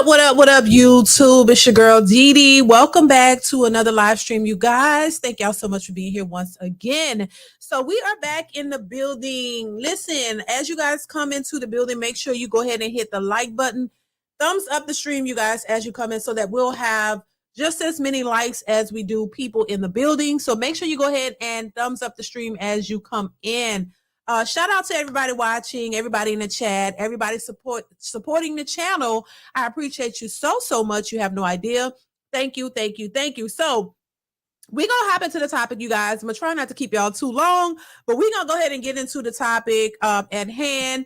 What up, YouTube? It's your girl DeeDee. Welcome back to another live stream, you guys. Thank y'all so much for being here once again. So we are back in the building. Listen, as you guys come into the building, make sure you go ahead and hit the like button. Thumbs up the stream, you guys, as you come in, so that we'll have just as many likes as we do people in the building. So make sure you go ahead and thumbs up the stream as you come in. Shout out to everybody watching, everybody in the chat, everybody supporting the channel. I appreciate you so much. You have no idea. Thank you. So we're going to hop into the topic, you guys. I'm going to try not to keep y'all too long, but we're going to go ahead and get into the topic at hand.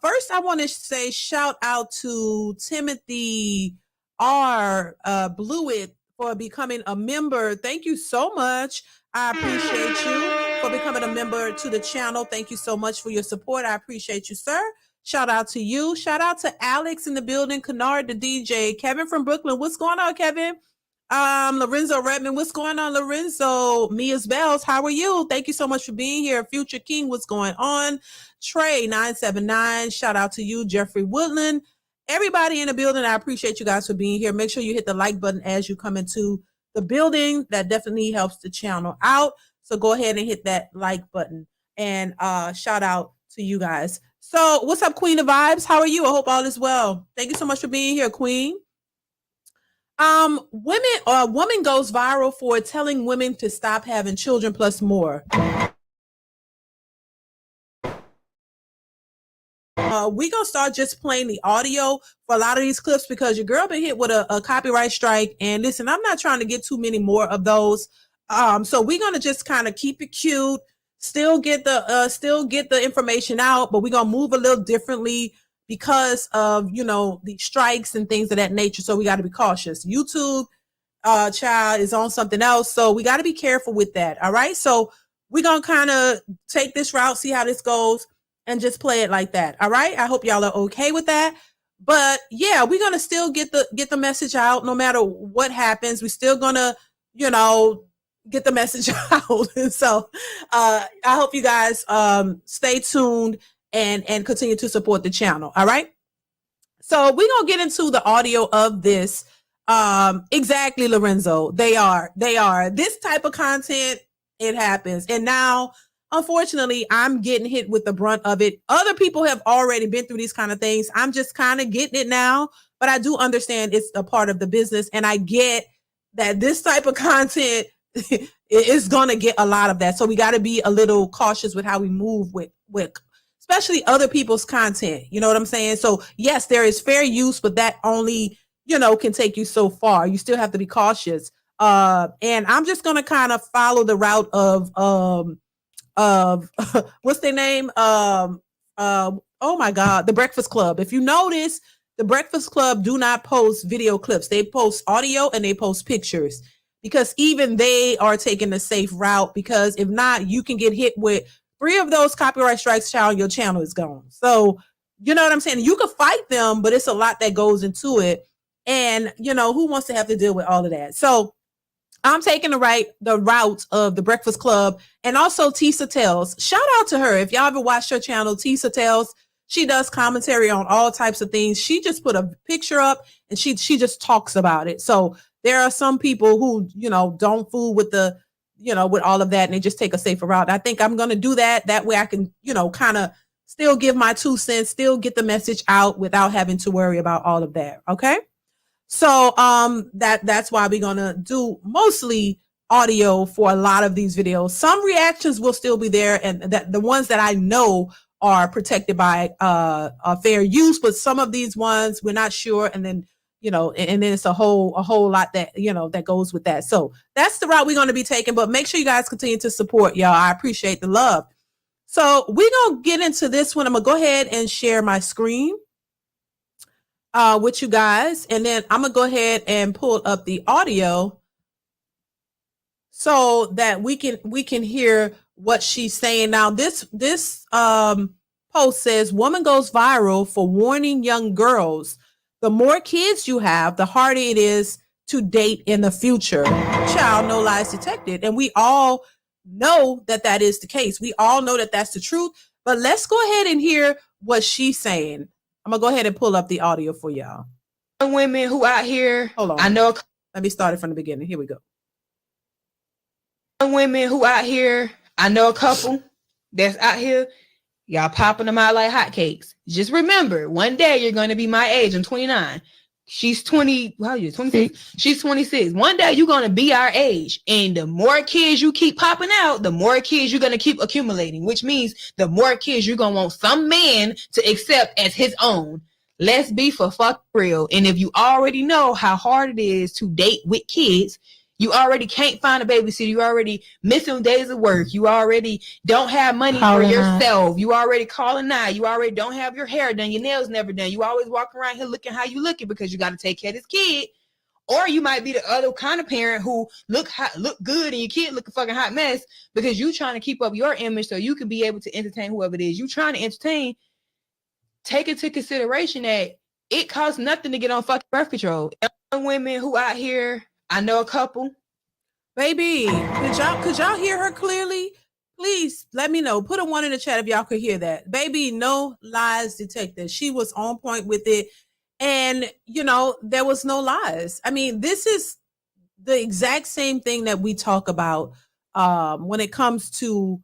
First, I want to say shout out to Timothy R. Blewett for becoming a member. Thank you so much. I appreciate you for becoming a member to the channel. Thank you so much for your support. I appreciate you, sir. Shout out to you. Shout out to Alex in the building, Kennard the DJ, Kevin from Brooklyn. What's going on, Kevin? Lorenzo Redmond, what's going on, Lorenzo? Mia's Bells, how are you? Thank you so much for being here. Future King, what's going on? Trey 979, shout out to you. Jeffrey Woodland, everybody in the building, I appreciate you guys for being here. Make sure you hit the like button as you come into the building. That definitely helps the channel out. So go ahead and hit that like button, and shout out to you guys. So what's up, Queen of Vibes? How are you? I hope all is well. Thank you so much for being here, Queen. Woman goes viral for telling women to stop having children plus more. We gonna start just playing the audio for a lot of these clips because your girl been hit with a copyright strike. And listen, I'm not trying to get too many more of those. So we're gonna just kind of keep it cute, still get the information out, but we're gonna move a little differently because of, you know, the strikes and things of that nature. So we got to be cautious. YouTube child is on something else, so we got to be careful with that. All right, so we're gonna kind of take this route, see how this goes, and just play it like that. All right, I hope y'all are okay with that. But yeah, we're gonna still get the message out no matter what happens. We're still gonna, you know, get the message out. And so I hope you guys stay tuned and continue to support the channel. All right, so we're gonna get into the audio of this. Exactly, Lorenzo, they are this type of content. It happens, and now unfortunately I'm getting hit with the brunt of it. Other people have already been through these kind of things. I'm just kind of getting it now, but I do understand it's a part of the business, and I get that this type of content is gonna get a lot of that. So we got to be a little cautious with how we move with especially other people's content. You know what I'm saying? So yes, there is fair use, but that only, you know, can take you so far. You still have to be cautious. And I'm just gonna kind of follow the route of what's their name? Oh my God, The Breakfast Club. If you notice, The Breakfast Club do not post video clips. They post audio and they post pictures, because even they are taking the safe route, because if not, you can get hit with 3 of those copyright strikes, child, your channel is gone. So, you know what I'm saying? You can fight them, but it's a lot that goes into it. And, you know, who wants to have to deal with all of that? So I'm taking the route of The Breakfast Club, and also Tisa Tells. Shout out to her. If y'all ever watched her channel, Tisa Tells, she does commentary on all types of things. She just put a picture up and she just talks about it. So there are some people who, you know, don't fool with the, you know, with all of that, and they just take a safer route. I think I'm going to do that. That way I can, you know, kind of still give my 2 cents, still get the message out without having to worry about all of that. Okay. So that's why we're gonna do mostly audio for a lot of these videos. Some reactions will still be there, and that the ones that I know are protected by fair use, but some of these ones we're not sure, and then, you know, and then it's a whole lot that, you know, that goes with that. So that's the route we're going to be taking, but make sure you guys continue to support, y'all. I appreciate the love. So we're gonna get into this one. I'm gonna go ahead and share my screen with you guys, and then I'm gonna go ahead and pull up the audio so that we can hear what she's saying. Now this post says, woman goes viral for warning young girls, the more kids you have, the harder it is to date in the future. Child, no lies detected. And we all know that that is the case. We all know that that's the truth, but let's go ahead and hear what she's saying. I'm gonna go ahead and pull up the audio for y'all. women who out here, hold on. I know. Let me start it from the beginning. Here we go. Women who out here, I know a couple that's out here. Y'all popping them out like hotcakes. Just remember, one day you're going to be my age. I'm 29. She's 20. How are you? 26. She's 26. One day you're going to be our age. And the more kids you keep popping out, the more kids you're going to keep accumulating, which means the more kids you're going to want some man to accept as his own. Let's be for fuck real. And if you already know how hard it is to date with kids, you already can't find a babysitter. You already missing days of work. You already don't have money for yourself. You already calling out. You already don't have your hair done. Your nails never done. You always walk around here looking how you looking because you got to take care of this kid. Or you might be the other kind of parent who look good and your kid look a fucking hot mess because you trying to keep up your image so you can be able to entertain whoever it is you trying to entertain. Take into consideration that it costs nothing to get on fucking birth control. And women who out here, I know a couple. Baby, could y'all hear her clearly? Please let me know. Put a 1 in the chat if y'all could hear that. Baby, no lies detected. She was on point with it. And, you know, there was no lies. I mean, this is the exact same thing that we talk about when it comes to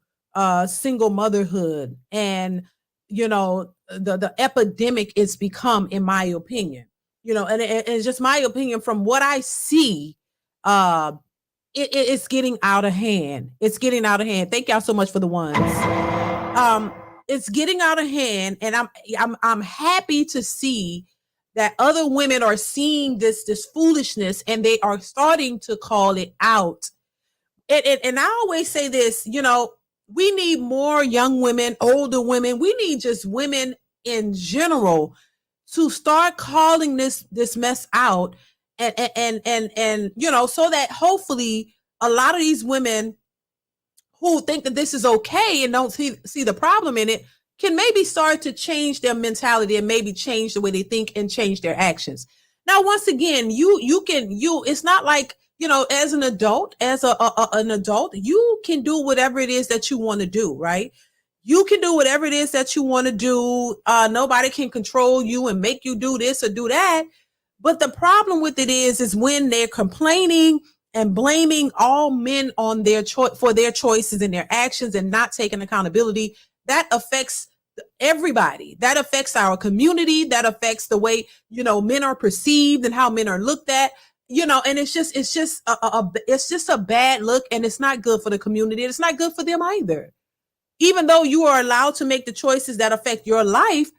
single motherhood. And, you know, the epidemic it's become, in my opinion. You know, and it's just my opinion from what I see. It's getting out of hand. It's getting out of hand. Thank y'all so much for the ones. It's getting out of hand, and I'm happy to see that other women are seeing this foolishness and they are starting to call it out. And I always say this, you know, we need more young women, older women. We need just women in general to start calling this mess out. And you know, so that hopefully a lot of these women who think that this is okay and don't see the problem in it can maybe start to change their mentality and maybe change the way they think and change their actions. Now, once again, it's not like, you know, as an adult, an adult, you can do whatever it is that you want to do, right? You can do whatever it is that you want to do. Nobody can control you and make you do this or do that. But the problem with it is when they're complaining and blaming all men on for their choices and their actions and not taking accountability, that affects everybody. That affects our community. That affects the way, you know, men are perceived and how men are looked at, you know, and it's just a bad look, and it's not good for the community. It's not good for them either. Even though you are allowed to make the choices that affect your life,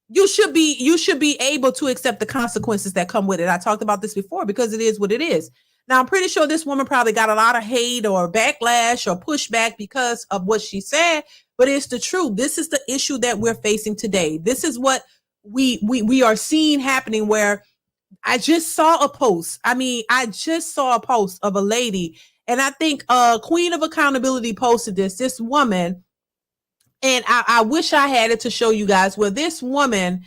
you should be able to accept the consequences that come with it. I talked about this before because it is what it is. Now, I'm pretty sure this woman probably got a lot of hate or backlash or pushback because of what she said, but it's the truth. This is the issue that we're facing today. This is what we are seeing happening, where I just saw a post. I just saw a post of a lady, and I think Queen of Accountability posted this woman. And I wish I had it to show you guys, where this woman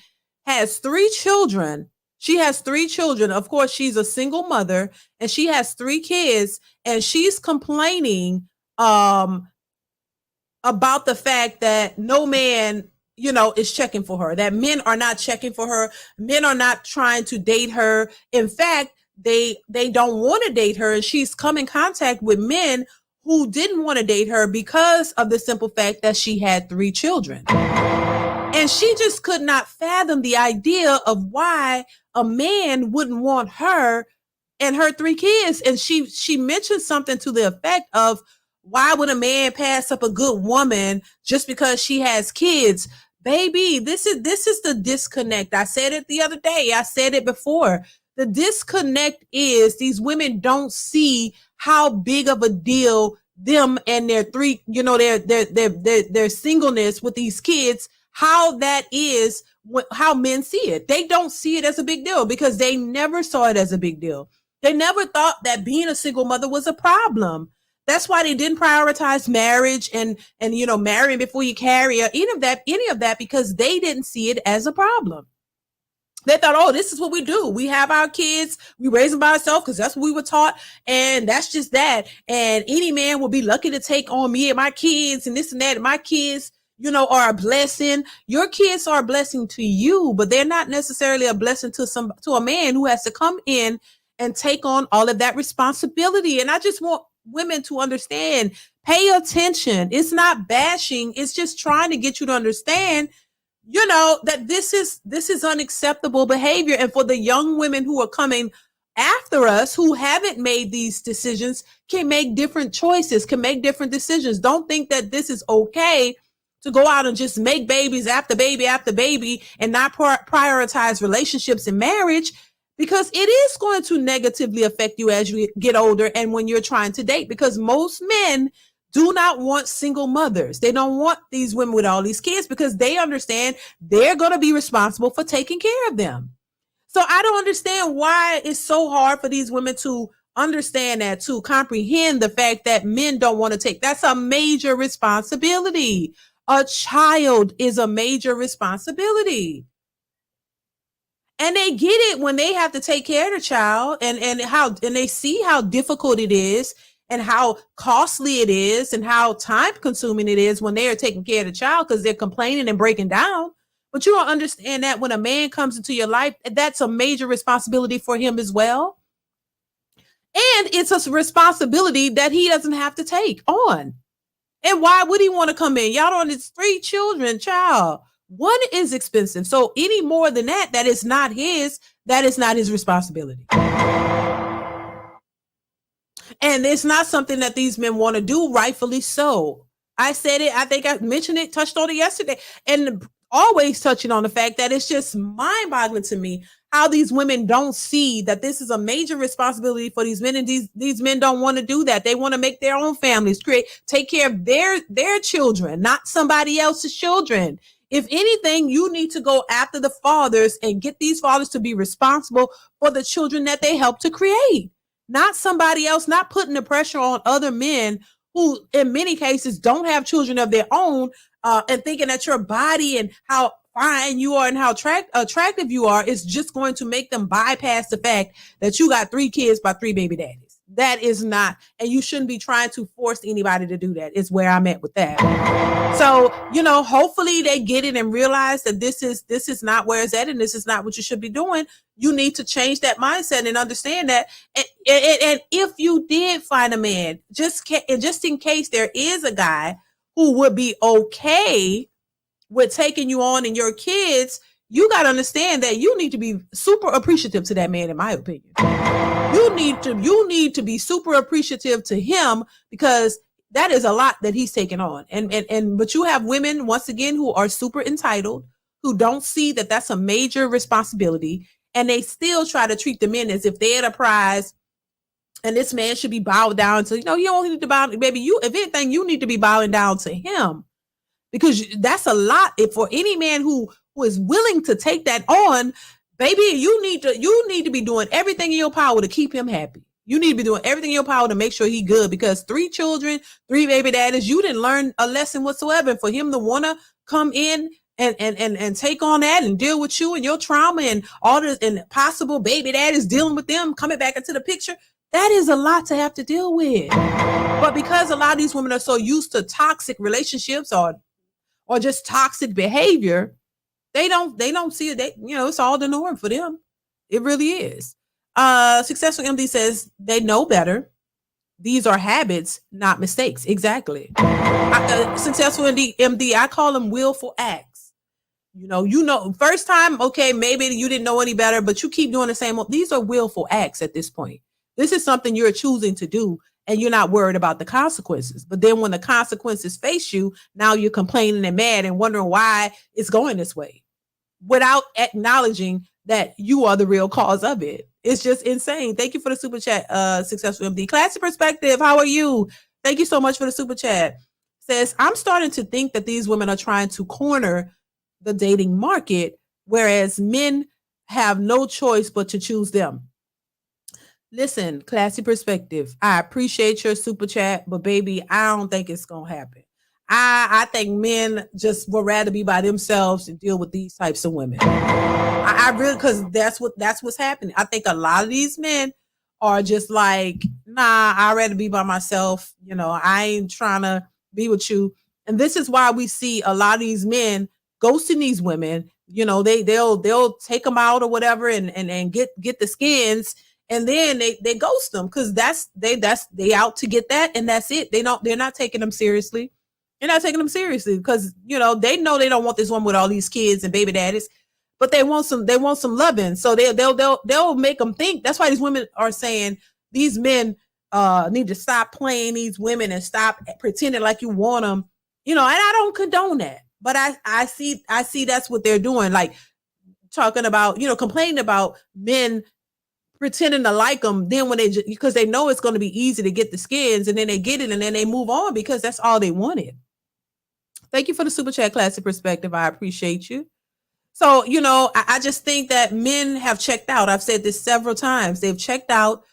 has 3 children. She has 3 children. Of course, she's a single mother, and she has 3 kids, and she's complaining about the fact that no man, you know, is checking for her, that men are not checking for her. Men are not trying to date her. In fact, they don't want to date her. And she's come in contact with men who didn't want to date her because of the simple fact that she had 3 children. And she just could not fathom the idea of why a man wouldn't want her and her 3 kids. And she mentioned something to the effect of, why would a man pass up a good woman just because she has kids? Baby, this is the disconnect. I said it the other day. I said it before. The disconnect is these women don't see how big of a deal them and their 3, you know, their singleness with these kids, how that is, how men see it. They don't see it as a big deal because they never saw it as a big deal. They never thought that being a single mother was a problem. That's why they didn't prioritize marriage and you know, marrying before you carry or any of that, because they didn't see it as a problem. They thought, oh, this is what we do. We have our kids. We raise them by ourselves because that's what we were taught. And that's just that. And any man will be lucky to take on me and my kids and this and that. And my kids, are a blessing. Your kids are a blessing to you, but they're not necessarily a blessing to a man who has to come in and take on all of that responsibility. And I just want women to understand, pay attention. It's not bashing. It's just trying to get you to understand, that this is unacceptable behavior. And for the young women who are coming after us, who haven't made these decisions, can make different choices, can make different decisions. Don't think that this is okay to go out and just make babies after baby after baby and not prioritize relationships and marriage, because it is going to negatively affect you as you get older and when you're trying to date, because most men do not want single mothers. They don't want these women with all these kids because they understand they're going to be responsible for taking care of them. So I don't understand why it's so hard for these women to understand that, to comprehend the fact that men don't want to take. That's a major responsibility. A child is a major responsibility. And they get it when they have to take care of the child and they see how difficult it is and how costly it is and how time consuming it is when they are taking care of the child, because they're complaining and breaking down. But you don't understand that when a man comes into your life, that's a major responsibility for him as well. And it's a responsibility that he doesn't have to take on. And why would he want to come in? Y'all don't, it's 3 children, child. One is expensive. So any more than that is not his responsibility. And it's not something that these men want to do, rightfully so. I said it, I think I mentioned it, touched on it yesterday, and always touching on the fact that it's just mind-boggling to me how these women don't see that this is a major responsibility for these men, and these men don't want to do that. They want to make their own families, take care of their children, not somebody else's children. If anything, you need to go after the fathers and get these fathers to be responsible for the children that they help to create, not somebody else, not putting the pressure on other men who in many cases don't have children of their own, and thinking that your body and how fine you are and how attractive you are is just going to make them bypass the fact that you got 3 kids by 3 baby daddies. That is not, and you shouldn't be trying to force anybody to do that, is where I'm at with that. So, hopefully they get it and realize that this is not where it's at, and this is not what you should be doing. You need to change that mindset and understand that. And if you did find a man, just in case there is a guy who would be okay with taking you on and your kids, you got to understand that you need to be super appreciative to that man, in my opinion. You need to be super appreciative to him, because that is a lot that he's taking on. But you have women, once again, who are super entitled, who don't see that that's a major responsibility, and they still try to treat the men as if they're the prize. And this man should be bowed down to, you don't need to bow, baby. If anything, you need to be bowing down to him, because that's a lot. If for any man who is willing to take that on, baby, you need to be doing everything in your power to keep him happy. You need to be doing everything in your power to make sure he's good, because 3 children, 3 baby daddies, you didn't learn a lesson whatsoever. And for him to want to come in and take on that and deal with you and your trauma and all this, and possible baby daddies dealing with them coming back into the picture, that is a lot to have to deal with. But because a lot of these women are so used to toxic relationships or just toxic behavior, they don't see it. It's all the norm for them. It really is. Successful MD says they know better. These are habits, not mistakes. Exactly. Successful MD, I call them willful acts. First time, okay, maybe you didn't know any better, but you keep doing the same. These are willful acts at this point. This is something you're choosing to do, and you're not worried about the consequences. But then when the consequences face you, now you're complaining and mad and wondering why it's going this way, without acknowledging that you are the real cause of it. It's just insane. Thank you for the super chat, Successful MD. Classy Perspective, how are you? Thank you so much for the super chat. Says, I'm starting to think that these women are trying to corner the dating market, whereas men have no choice but to choose them. Listen, Classy Perspective, I appreciate your super chat, but baby, I don't think it's going to happen. I think men just would rather be by themselves and deal with these types of women. I really, because that's what's happening. I think a lot of these men are just like, nah, I'd rather be by myself. I ain't trying to be with you. And this is why we see a lot of these men ghosting these women. They'll take them out or whatever and get the skins, and then they ghost them because they out to get that, and that's it. They're not taking them seriously. They're not taking them seriously because they know they don't want this one with all these kids and baby daddies, but they want some loving. So they'll make them think. That's why these women are saying these men need to stop playing these women and stop pretending like you want them. And I don't condone that, but I see that's what they're doing, like talking about, complaining about men pretending to like them. Then when because they know it's going to be easy to get the skins, and then they get it and then they move on because that's all they wanted. Thank you for the super chat, Classic Perspective. I appreciate you. So, I just think that men have checked out. I've said this several times. They've checked out.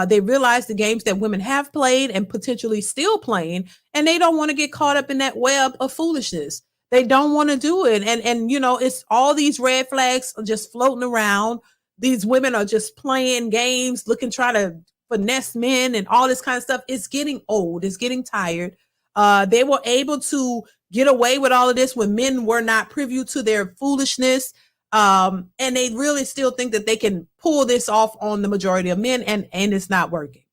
They realize the games that women have played and potentially still playing, and they don't want to get caught up in that web of foolishness. They don't want to do it. And it's all these red flags just floating around. These women are just playing games, trying to finesse men and all this kind of stuff. It's getting old. It's getting tired. They were able to get away with all of this when men were not privy to their foolishness. And they really still think that they can pull this off on the majority of men, and it's not working.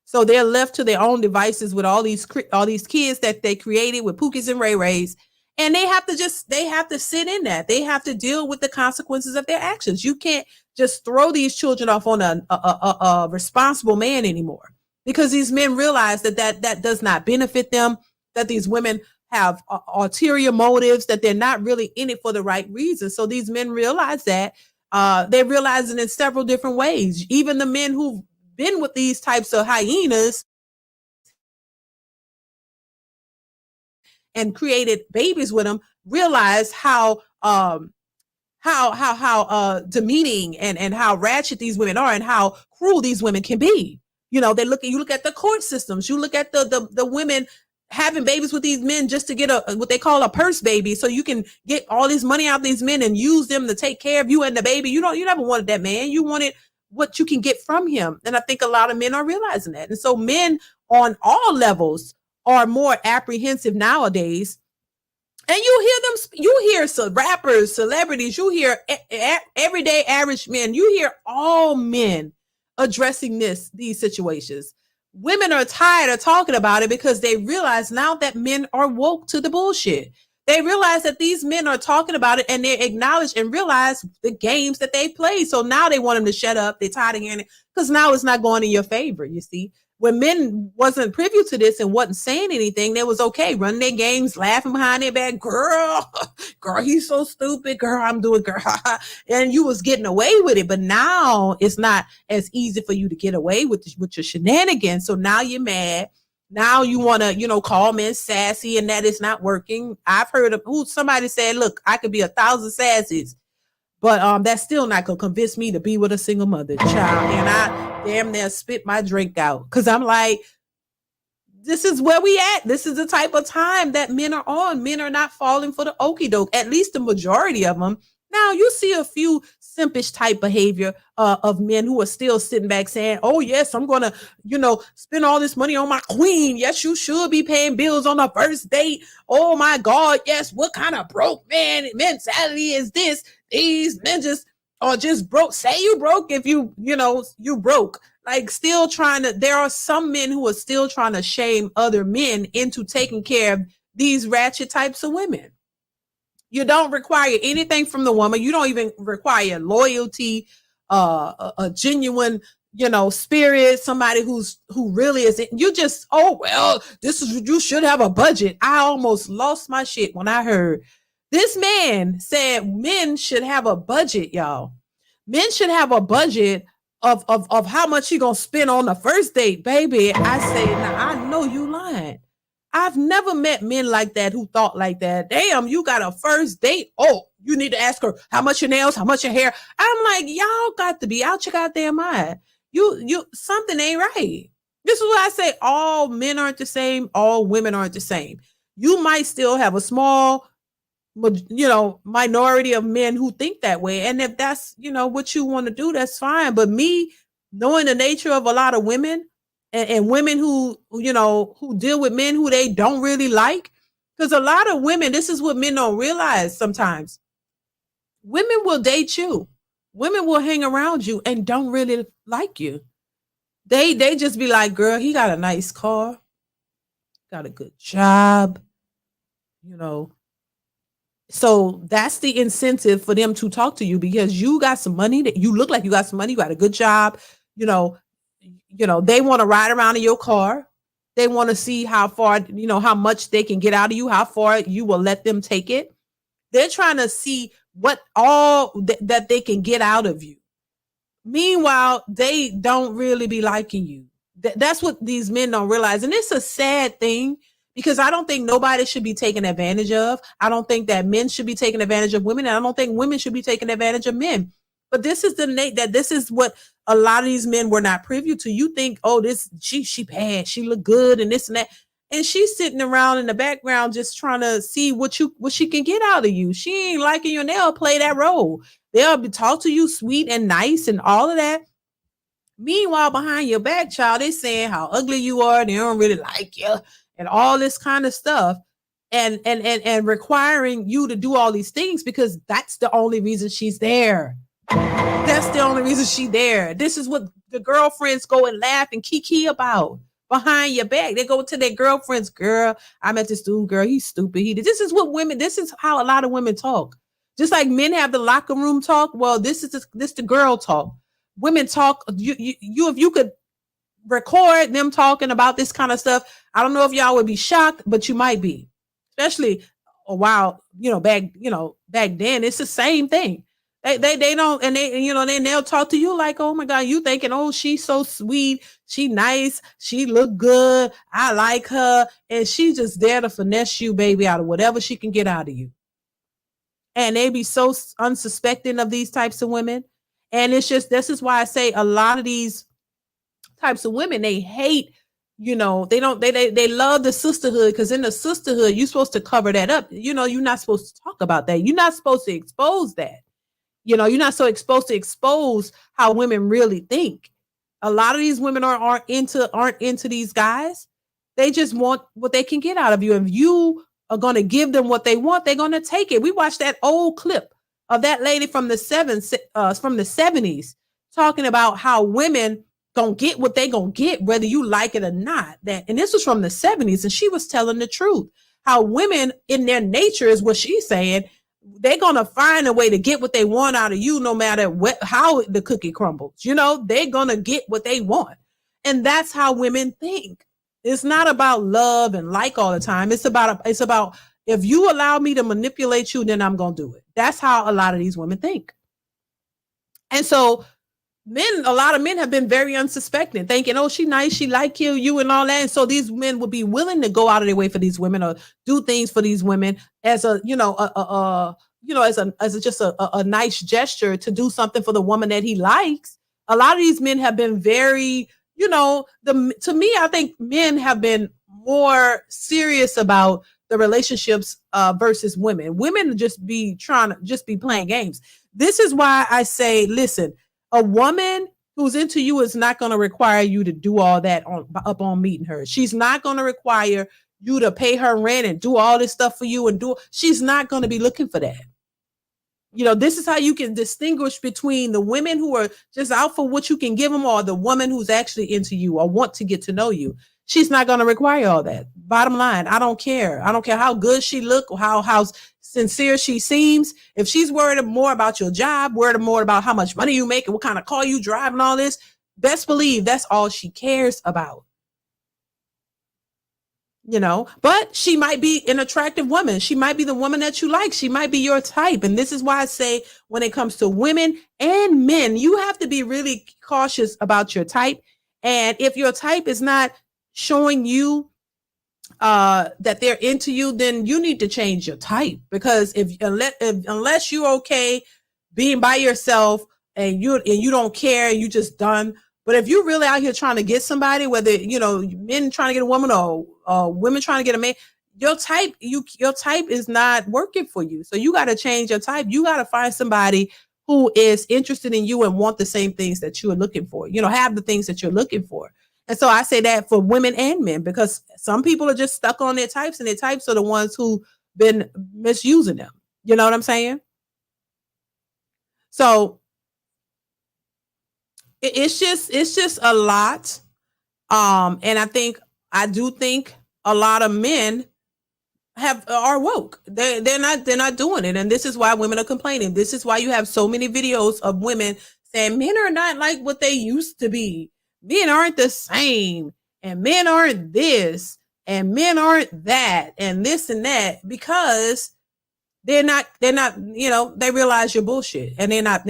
So they're left to their own devices with all these kids that they created with Pookies and Ray Rays. And they have to sit in that. They have to deal with the consequences of their actions. You can't just throw these children off on a responsible man anymore, because these men realize that does not benefit them, that these women have ulterior motives, that they're not really in it for the right reasons. So these men realize that. They realize it in several different ways. Even the men who've been with these types of hyenas and created babies with them realize how demeaning and how ratchet these women are and how cruel these women can be. You look at the court systems. You look at the women having babies with these men just to get what they call a purse baby, so you can get all this money out of these men and use them to take care of you and the baby. You never wanted that man. You wanted what you can get from him. And I think a lot of men are realizing that. And so men on all levels are more apprehensive nowadays. And you hear some rappers, celebrities, you hear everyday average men, you hear all men addressing these situations. Women are tired of talking about it because they realize now that men are woke to the bullshit. They realize that these men are talking about it, and they acknowledge and realize the games that they play. So now they want them to shut up. They're tired of hearing it because now it's not going in your favor, you see. When men wasn't privy to this and wasn't saying anything, they was okay, running their games, laughing behind their back. Girl, he's so stupid. Girl, I'm doing girl. And you was getting away with it. But now it's not as easy for you to get away with your shenanigans. So now you're mad. Now you want to, call men sassy, and that is not working. I've heard of somebody said, look, I could be 1,000 sassies, but that's still not going to convince me to be with a single mother, child. And I damn near spit my drink out because I'm like, this is where we at. This is the type of time that men are on. Men are not falling for the okie doke, at least the majority of them. Now, you see a few simpish type behavior of men who are still sitting back saying, oh, yes, I'm going to, spend all this money on my queen. Yes, you should be paying bills on the first date. Oh, my God. Yes. What kind of broke man mentality is this? These men are just broke. Say you broke if you broke. Like still there are some men who are still trying to shame other men into taking care of these ratchet types of women. You don't require anything from the woman. You don't even require loyalty, a genuine, spirit, somebody who really isn't. You just, oh, well, you should have a budget. I almost lost my shit when I heard this man said men should have a budget, y'all. Men should have a budget of how much you gonna spend on the first date, baby. I say, now I know you lying. I've never met men like that who thought like that. Damn, you got a first date. Oh, you need to ask her how much your nails, how much your hair. I'm like, y'all got to be out your goddamn mind. You something ain't right. This is what I say. All men aren't the same. All women aren't the same. You might still have a small, minority of men who think that way. And if that's, what you want to do, that's fine. But me knowing the nature of a lot of women, and women who deal with men who they don't really like, Because a lot of women, this is what men don't realize sometimes. Women will date you. Women will hang around you and don't really like you. They just be like, girl, he got a nice car, got a good job, you know. So that's the incentive for them to talk to you because you got some money, that you look like you got some money, you got a good job, you know, they want to ride around in your car. They want to see how far, how much they can get out of you, how far you will let them take it. They're trying to see what all that they can get out of you. Meanwhile, they don't really be liking you. That's what these men don't realize. And it's a sad thing because I don't think nobody should be taken advantage of. I don't think that men should be taking advantage of women. And I don't think women should be taking advantage of men. But this is this is what a lot of these men were not privy to. You think, oh, she bad, she look good and this and that. And she's sitting around in the background just trying to see what she can get out of you. She ain't liking you and they'll play that role. They'll be talk to you sweet and nice and all of that. Meanwhile, behind your back, child, they saying how ugly you are, they don't really like you, and all this kind of stuff. And requiring you to do all these things because that's the only reason she's there. That's the only reason she's there. This is what the girlfriends go and laugh and kiki about behind your back. They go to their girlfriends, girl, I met this dude, girl, he's stupid. This is how a lot of women talk. Just like men have the locker room talk, well, this the girl talk. Women talk, if you could record them talking about this kind of stuff, I don't know if y'all would be shocked, but you might be. Especially a while, back then, it's the same thing. They don't, and they'll talk to you like, oh my God, you thinking, oh, she's so sweet, she nice, she look good, I like her, and she's just there to finesse you, baby, out of whatever she can get out of you. And they be so unsuspecting of these types of women. And it's just, this is why I say a lot of these types of women, they hate, they love the sisterhood because in the sisterhood, you're supposed to cover that up. You're not supposed to talk about that. You're not supposed to expose that. You're not so exposed to expose how women really think. A lot of these women aren't into these guys. They just want what they can get out of you. If you are going to give them what they want, they're going to take it. We watched that old clip of that lady from the 70s talking about how women gonna get what they gonna get, whether you like it or not. And this was from the 70s, and she was telling the truth. How women in their nature is what she's saying. They're gonna find a way to get what they want out of you, no matter how the cookie crumbles. They're gonna get what they want, and that's how women think. It's not about love and like all the time. It's about if you allow me to manipulate you, then I'm gonna do it. That's how a lot of these women think. And so a lot of men have been very unsuspecting, thinking, oh, she nice, she like you and all that. And so these men would be willing to go out of their way for these women or do things for these women as a nice gesture to do something for the woman that he likes. A lot of these men have been very, to me, I think men have been more serious about the relationships versus women. Women just be playing games. This is why I say, listen, a woman who's into you is not going to require you to do all that up on meeting her. She's not going to require you to pay her rent and do all this stuff for you she's not going to be looking for that. This is how you can distinguish between the women who are just out for what you can give them or the woman who's actually into you or want to get to know you. She's not going to require all that. Bottom line, I don't care. I don't care how good she look or how sincere she seems. If she's worried more about your job, worried more about how much money you make and what kind of car you drive and all this, best believe that's all she cares about. But she might be an attractive woman. She might be the woman that you like. She might be your type. And this is why I say when it comes to women and men, you have to be really cautious about your type. And if your type is not showing you that they're into you, then you need to change your type. Because unless you're okay being by yourself and you don't care, you just done. But if you're really out here trying to get somebody, whether men trying to get a woman or women trying to get a man, your type is not working for you. So you got to change your type. You got to find somebody who is interested in you and want the same things that you are looking for. Have the things that you're looking for. And so I say that for women and men, because some people are just stuck on their types, and their types are the ones who been misusing them. You know what I'm saying? So it's just a lot. And I do think a lot of men are woke. They're not doing it. And this is why women are complaining. This is why you have so many videos of women saying men are not like what they used to be. Men aren't the same, and men aren't this, and men aren't that, and this and that, because they're not, they realize you're bullshit, and they're not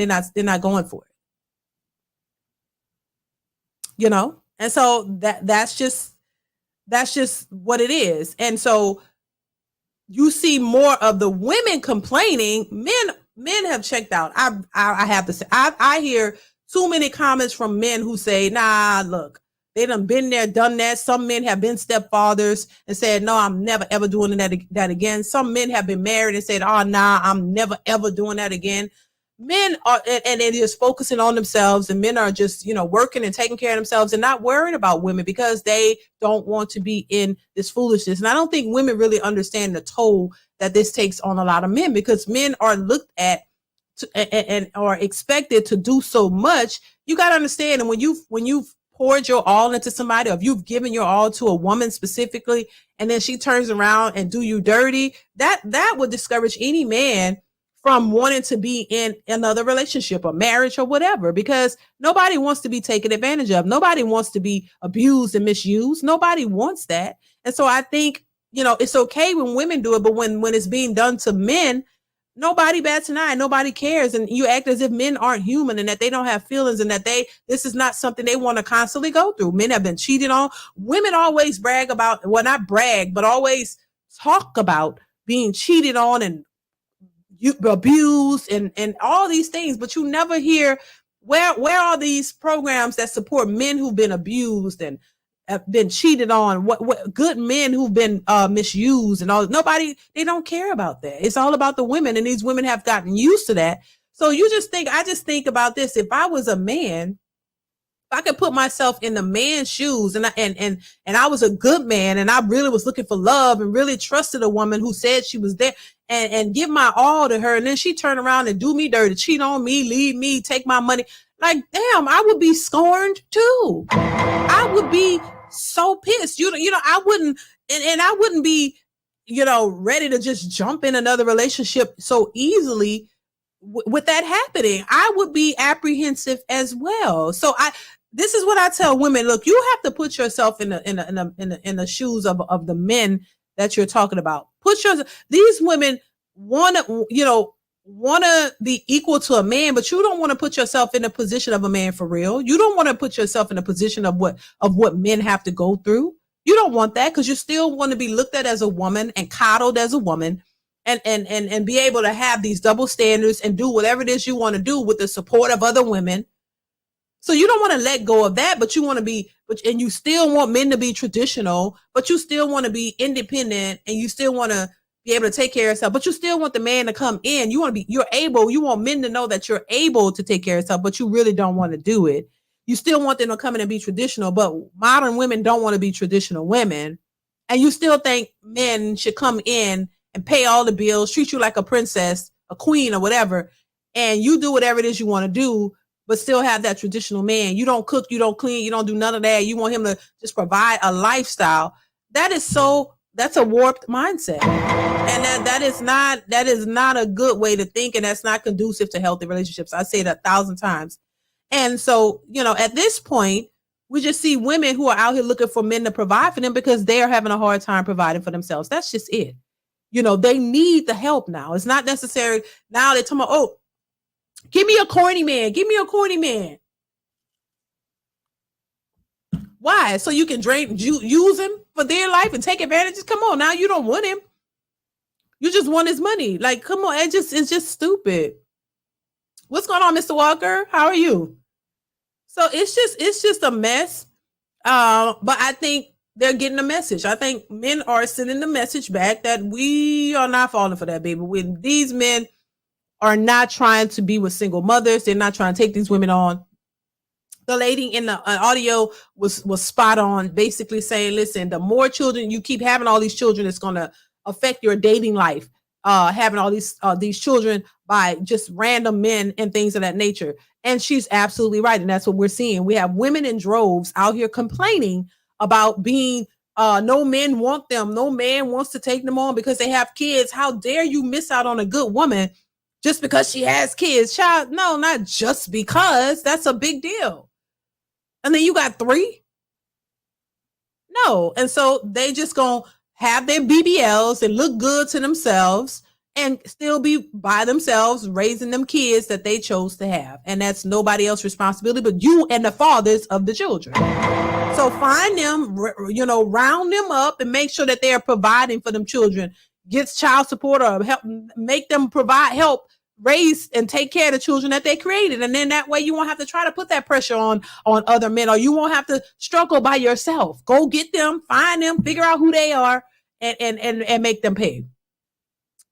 going for it. And so that's just what it is. And so you see more of the women complaining. Men have checked out. I have to say, I hear too many comments from men who say, nah, look, they done been there, done that. Some men have been stepfathers and said, no, I'm never ever doing that again. Some men have been married and said, oh, nah, I'm never ever doing that again. Men are, and they're just focusing on themselves, and men are just, working and taking care of themselves and not worried about women, because they don't want to be in this foolishness. And I don't think women really understand the toll that this takes on a lot of men, because men are looked at and are expected to do so much. You got to understand, and when you've poured your all into somebody, or if you've given your all to a woman specifically, and then she turns around and do you dirty, that would discourage any man from wanting to be in another relationship or marriage or whatever, because nobody wants to be taken advantage of. Nobody wants to be abused and misused. Nobody wants that. And so I think, it's okay when women do it, but when it's being done to men, nobody bats an eye. Nobody cares. And you act as if men aren't human, and that they don't have feelings, and that this is not something they want to constantly go through. Men have been cheated on. Women always brag about, well, not brag, but always talk about being cheated on and abused and all these things, but you never hear where are these programs that support men who've been abused and have been cheated on, what good men who've been misused and all. Nobody, they don't care about that. It's all about the women, and these women have gotten used to that. So I just think about this. If I was a man, if I could put myself in the man's shoes, and I was a good man, and I really was looking for love and really trusted a woman who said she was there, and give my all to her, and then she turn around and do me dirty, cheat on me, leave me, take my money. Like, damn, I would be scorned too. I would be so pissed. I wouldn't, and I wouldn't be, ready to just jump in another relationship so easily with that happening. I would be apprehensive as well. So this is what I tell women. Look, you have to put yourself in the shoes of the men that you're talking about. These women want to be equal to a man, but you don't want to put yourself in the position of a man for real. You don't want to put yourself in a position of what men have to go through. You don't want that, because you still want to be looked at as a woman and coddled as a woman, and be able to have these double standards and do whatever it is you want to do with the support of other women. So you don't want to let go of that, but you want to be, and you still want men to be traditional, but you still want to be independent, and you still want to be able to take care of yourself, but you still want the man to come in. You want men to know that you're able to take care of yourself, but you really don't want to do it. You still want them to come in and be traditional, but modern women don't want to be traditional women. And you still think men should come in and pay all the bills, treat you like a princess, a queen, or whatever. And you do whatever it is you want to do, but still have that traditional man. You don't cook, you don't clean, you don't do none of that. You want him to just provide a lifestyle. That's a warped mindset. And that is not a good way to think. And that's not conducive to healthy relationships. I say that 1,000 times. And so, at this point, we just see women who are out here looking for men to provide for them because they are having a hard time providing for themselves. That's just it. They need the help now. It's not necessary. Now they're talking about, oh, give me a corny man. Give me a corny man. Why? So you can use him for their life and take advantage? Come on, now you don't want him. You just want his money. Like, come on, it's just stupid. What's going on, Mr. Walker? How are you? So it's just a mess. But I think they're getting a message. I think men are sending the message back that we are not falling for that, baby. When these men are not trying to be with single mothers, they're not trying to take these women on. The lady in the audio was spot on, basically saying, listen, the more children you keep having, all these children, it's going to affect your dating life, having all these children by just random men and things of that nature. And she's absolutely right, and that's what we're seeing. We have women in droves out here complaining about being no men want them, no man wants to take them on because they have kids. How dare you miss out on a good woman just because she has kids? Child, no, not just because. That's a big deal. And then you got 3? No. And so they just gonna have their BBLs and look good to themselves and still be by themselves raising them kids that they chose to have. And that's nobody else's responsibility but you and the fathers of the children. So find them, round them up and make sure that they are providing for them children. Get child support or help, make them provide help, raise and take care of the children that they created. And then that way you won't have to try to put that pressure on other men, or you won't have to struggle by yourself. Go get them, find them, figure out who they are, and make them pay.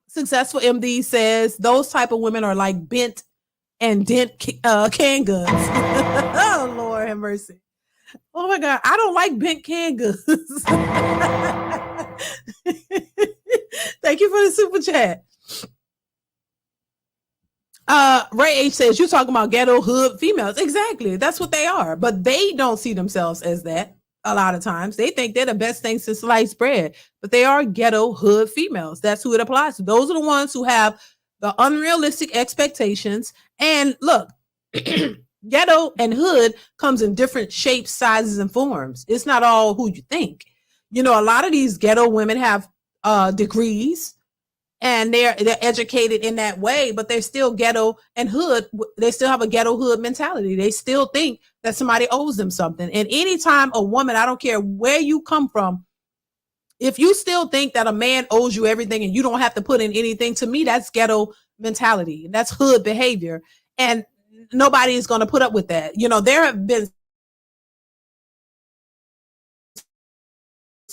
Successful MD says those type of women are like bent and dent can guns. Oh, Lord have mercy. Oh my God, I don't like bent can guns. Thank you for the super chat. Ray H says, you're talking about ghetto hood females. Exactly. That's what they are. But they don't see themselves as that a lot of times. They think they're the best thing since sliced bread. But they are ghetto hood females. That's who it applies to. Those are the ones who have the unrealistic expectations. And look, ghetto and hood comes in different shapes, sizes, and forms. It's not all who you think. A lot of these ghetto women have degrees, and they're educated in that way, but they're still ghetto and hood. They still have a ghetto hood mentality. They still think that somebody owes them something. And anytime a woman, I don't care where you come from, if you still think that a man owes you everything and you don't have to put in anything, to me, that's ghetto mentality. That's hood behavior. And nobody is going to put up with that. There have been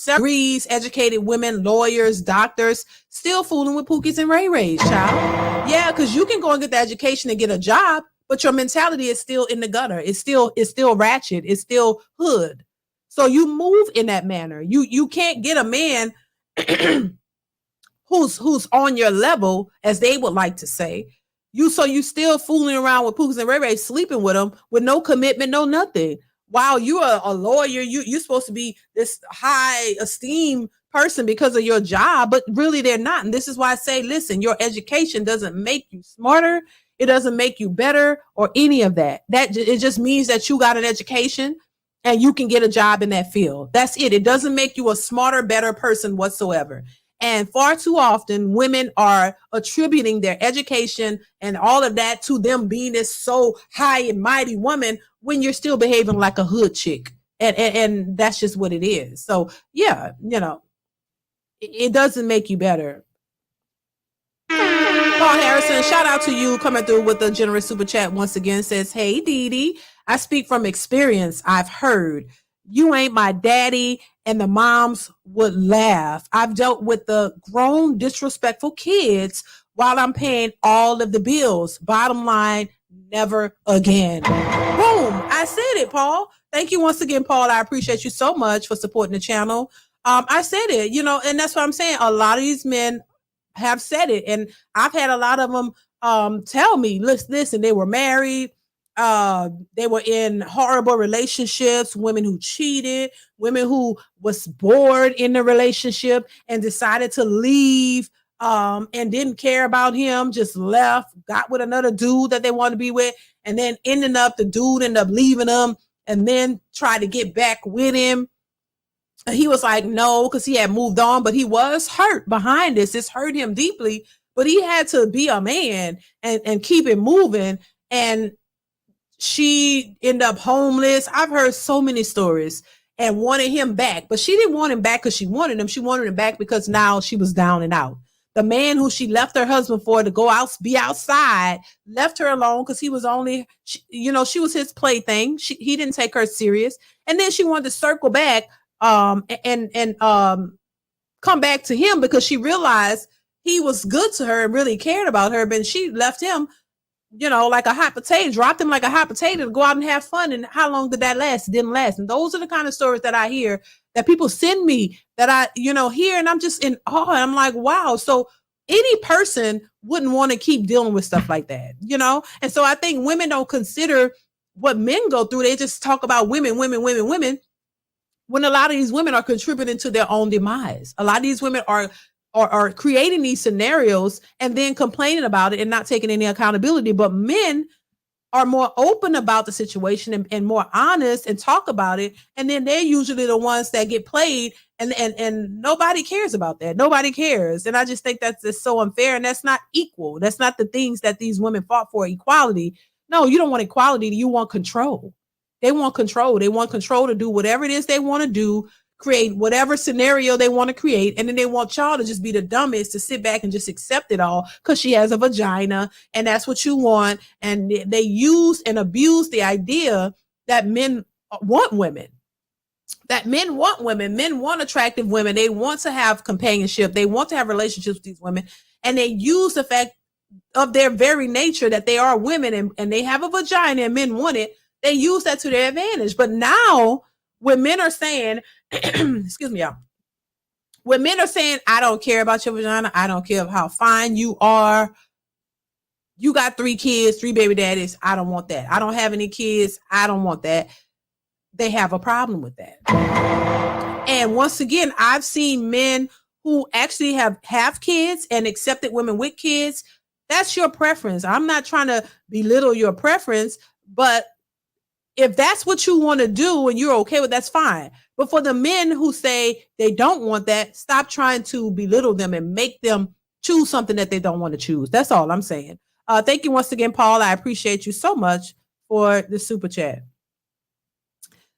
degrees, educated women, lawyers, doctors, still fooling with Pookies and Ray Rays, child. Yeah, because you can go and get the education and get a job, but your mentality is still in the gutter. It's still ratchet. It's still hood. So you move in that manner. You can't get a man who's on your level, as they would like to say. You still fooling around with Pookies and Ray Rays, sleeping with them with no commitment, no nothing. While you're a lawyer, you're supposed to be this high esteem person because of your job, but really they're not. And this is why I say, listen, your education doesn't make you smarter. It doesn't make you better or any of that. It just means that you got an education and you can get a job in that field. That's it. It doesn't make you a smarter, better person whatsoever. And far too often, women are attributing their education and all of that to them being this so high and mighty woman when you're still behaving like a hood chick. And that's just what it is. So, yeah, it doesn't make you better. Paul Harrison, shout out to you coming through with a generous super chat once again. Says, hey, DeeDee, I speak from experience. I've heard. You ain't my daddy, and the moms would laugh. I've dealt with the grown, disrespectful kids while I'm paying all of the bills. Bottom line, never again. Boom. I said it, Paul. Thank you once again, Paul. I appreciate you so much for supporting the channel. I said it, and that's what I'm saying. A lot of these men have said it, and I've had a lot of them tell me, listen, they were married. They were in horrible relationships, women who cheated, women who was bored in the relationship and decided to leave and didn't care about him, just left, got with another dude that they wanted to be with, and then the dude ended up leaving them and then tried to get back with him. And he was like, no, because he had moved on, but he was hurt behind this. This hurt him deeply, but he had to be a man and keep it moving. And she ended up homeless. I've heard so many stories, and wanted him back, but she didn't want him back because she wanted him. She wanted him back because now she was down and out. The man who she left her husband for to go out, be outside, left her alone because he was only, she was his plaything. He didn't take her serious. And then she wanted to circle back and come back to him because she realized he was good to her and really cared about her, but she left him like a hot potato, dropped him like a hot potato to go out and have fun. And how long did that last? It didn't last. And those are the kind of stories that I hear that people send me that I, hear, and I'm just in awe. And I'm like, wow. So any person wouldn't want to keep dealing with stuff like that, And so I think women don't consider what men go through. They just talk about women, when a lot of these women are contributing to their own demise. A lot of these women are creating these scenarios and then complaining about it and not taking any accountability. But men are more open about the situation and more honest and talk about it. And then they're usually the ones that get played, and nobody cares about that. Nobody cares. And I just think that's just so unfair, and that's not equal. That's not the things that these women fought for, equality. No, you don't want equality. You want control. They want control. They want control to do whatever it is they want to do, create whatever scenario they want to create. And then they want y'all to just be the dumbest, to sit back and just accept it all because she has a vagina and that's what you want. And they use and abuse the idea that men want women. Men want attractive women. They want to have companionship. They want to have relationships with these women. And they use the fact of their very nature that they are women and they have a vagina and men want it. They use that to their advantage. But now when men are saying, excuse me, y'all. When men are saying, I don't care about your vagina, I don't care how fine you are, you got 3 kids, 3 baby daddies, I don't want that. I don't have any kids, I don't want that. They have a problem with that. And once again, I've seen men who actually have kids and accepted women with kids. That's your preference. I'm not trying to belittle your preference, but if that's what you want to do and you're okay with, that's fine. But for the men who say they don't want that, stop trying to belittle them and make them choose something that they don't want to choose. That's all I'm saying. Thank you once again, Paul. I appreciate you so much for the super chat.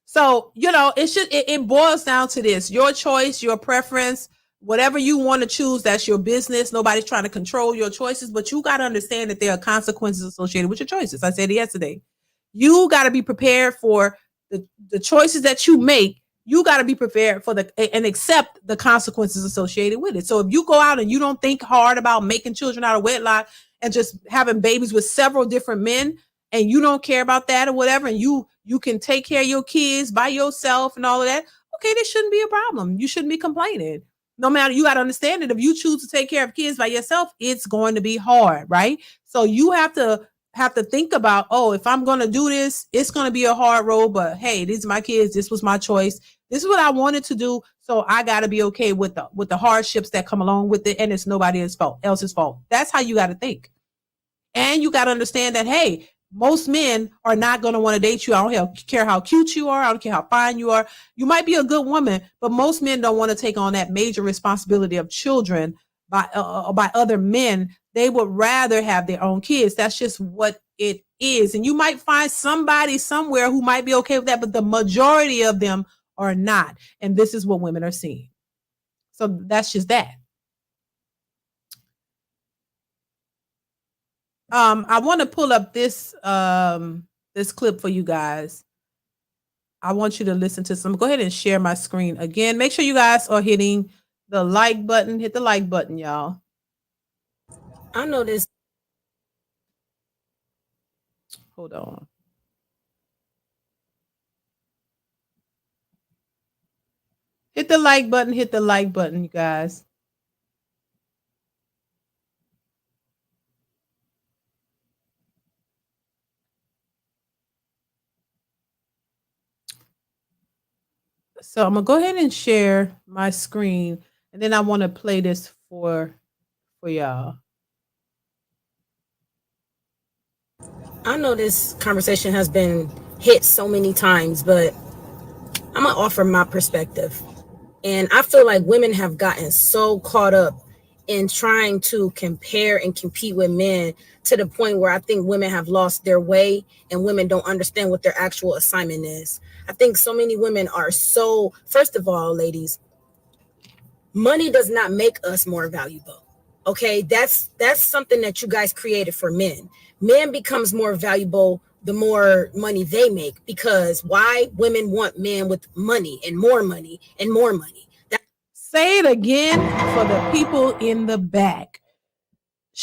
So, it boils down to this: your choice, your preference, whatever you want to choose, that's your business. Nobody's trying to control your choices, but you got to understand that there are consequences associated with your choices. I said it yesterday. You got to be prepared for the choices that you make. You got to be prepared for and accept the consequences associated with it. So if you go out and you don't think hard about making children out of wedlock and just having babies with several different men, and you don't care about that or whatever, and you can take care of your kids by yourself and all of that, okay, this shouldn't be a problem. You shouldn't be complaining. No matter, you got to understand that if you choose to take care of kids by yourself, it's going to be hard, right? So you have to think about, if I'm going to do this, it's going to be a hard road, but hey, these are my kids. This was my choice. This is what I wanted to do. So I got to be okay with the hardships that come along with it. And it's nobody else's fault. That's how you got to think. And you got to understand that, hey, most men are not going to want to date you. I don't care how cute you are. I don't care how fine you are. You might be a good woman, but most men don't want to take on that major responsibility of children by other men. They would rather have their own kids. That's just what it is. And you might find somebody somewhere who might be okay with that, but the majority of them are not. And this is what women are seeing. So that's just that. I want to pull up this clip for you guys. I want you to listen to some. Go ahead and share my screen again. Make sure you guys are hitting the like button. Hit the like button, y'all. I know this. Hold on. Hit the like button. Hit the like button, you guys. So I'm gonna go ahead and share my screen, and then I want to play this for y'all. I know this conversation has been hit so many times, but I'm gonna offer my perspective. And I feel like women have gotten so caught up in trying to compare and compete with men to the point where I think women have lost their way and women don't understand what their actual assignment is. I think so many women are first of all, ladies, money does not make us more valuable. Okay, that's something that you guys created for men. Men becomes more valuable the more money they make, because why? Women want men with money and more money and more money. Say it again for the people in the back.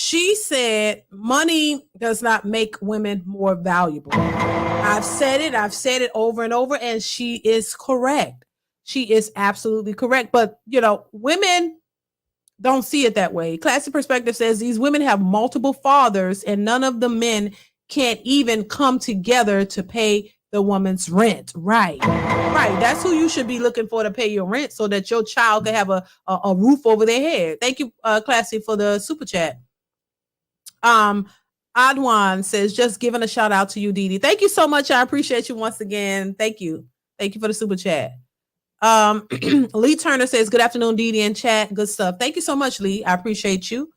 She said money does not make women more valuable. I've said it over and over, and she is correct. She is absolutely correct. But, women don't see it that way. Classic Perspective says these women have multiple fathers, and none of the men can't even come together to pay the woman's rent. Right. That's who you should be looking for to pay your rent so that your child can have a roof over their head. Thank you, Classy, for the super chat. Adwan says, just giving a shout out to you, DeeDee. Thank you so much. I appreciate you once again. Thank you for the super chat. Lee Turner says, good afternoon, DeeDee in chat. Good stuff. Thank you so much, Lee. I appreciate you.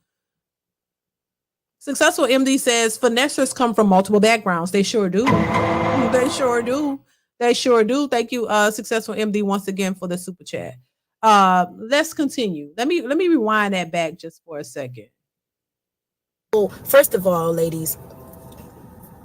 Successful MD says, finessers come from multiple backgrounds. They sure do. They sure do. Thank you, Successful MD, once again for the super chat. Let's continue. Let me rewind that back just for a second. Well, first of all, ladies,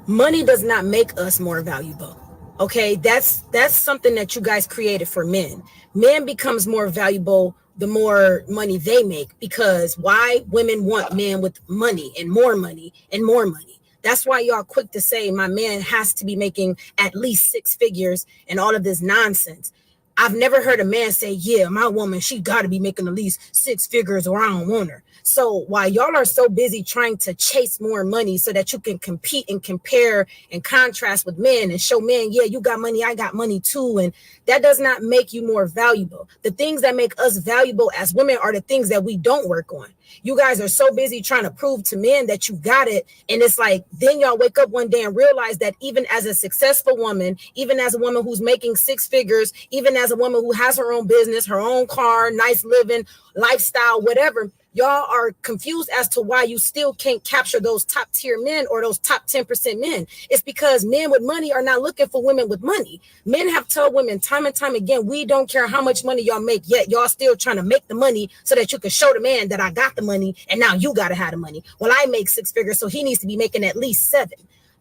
money does not make us more valuable. Okay, that's something that you guys created for men. Men becomes more valuable the more money they make, because why? Women want men with money and more money and more money. That's why y'all quick to say my man has to be making at least 6 figures and all of this nonsense. I've never heard a man say, yeah, my woman, she got to be making at least 6 figures or I don't want her. So while y'all are so busy trying to chase more money so that you can compete and compare and contrast with men and show men, yeah, you got money, I got money too. And that does not make you more valuable. The things that make us valuable as women are the things that we don't work on. You guys are so busy trying to prove to men that you got it. And it's like, then y'all wake up one day and realize that even as a successful woman, even as a woman who's making 6 figures, even as a woman who has her own business, her own car, nice living, lifestyle, whatever, y'all are confused as to why you still can't capture those top tier men or those top 10% men. It's because men with money are not looking for women with money. Men have told women time and time again, we don't care how much money y'all make, yet y'all still trying to make the money so that you can show the man that I got the money and now you got to have the money. Well, I make 6 figures, so he needs to be making at least 7.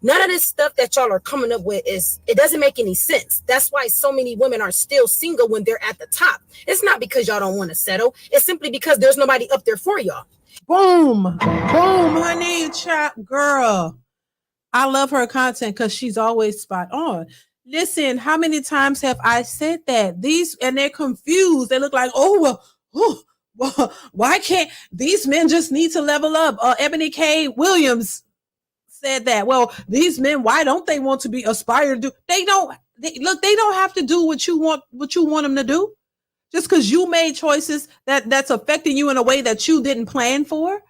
None of this stuff that y'all are coming up with it doesn't make any sense. That's why so many women are still single when they're at the top. It's not because y'all don't want to settle. It's simply because there's nobody up there for y'all. Boom, honey, chap, girl. I love her content because she's always spot on. Listen, how many times have I said that? And they're confused. They look like, why can't these men just need to level up? Ebony K. Williams said that. Well, these men, why don't they want to be aspired to do? They don't have to do what you want them to do. Just because you made choices that's affecting you in a way that you didn't plan for.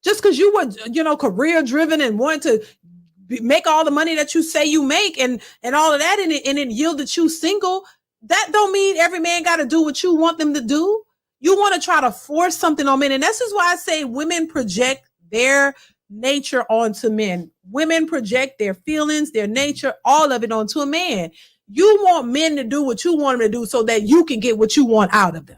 Just because you were, career driven and wanted to make all the money that you say you make and all of that, and it yielded you single. That don't mean every man got to do what you want them to do. You want to try to force something on men. And this is why I say women project their nature onto men. Women project their feelings, their nature, all of it onto a man. You want men to do what you want them to do so that you can get what you want out of them.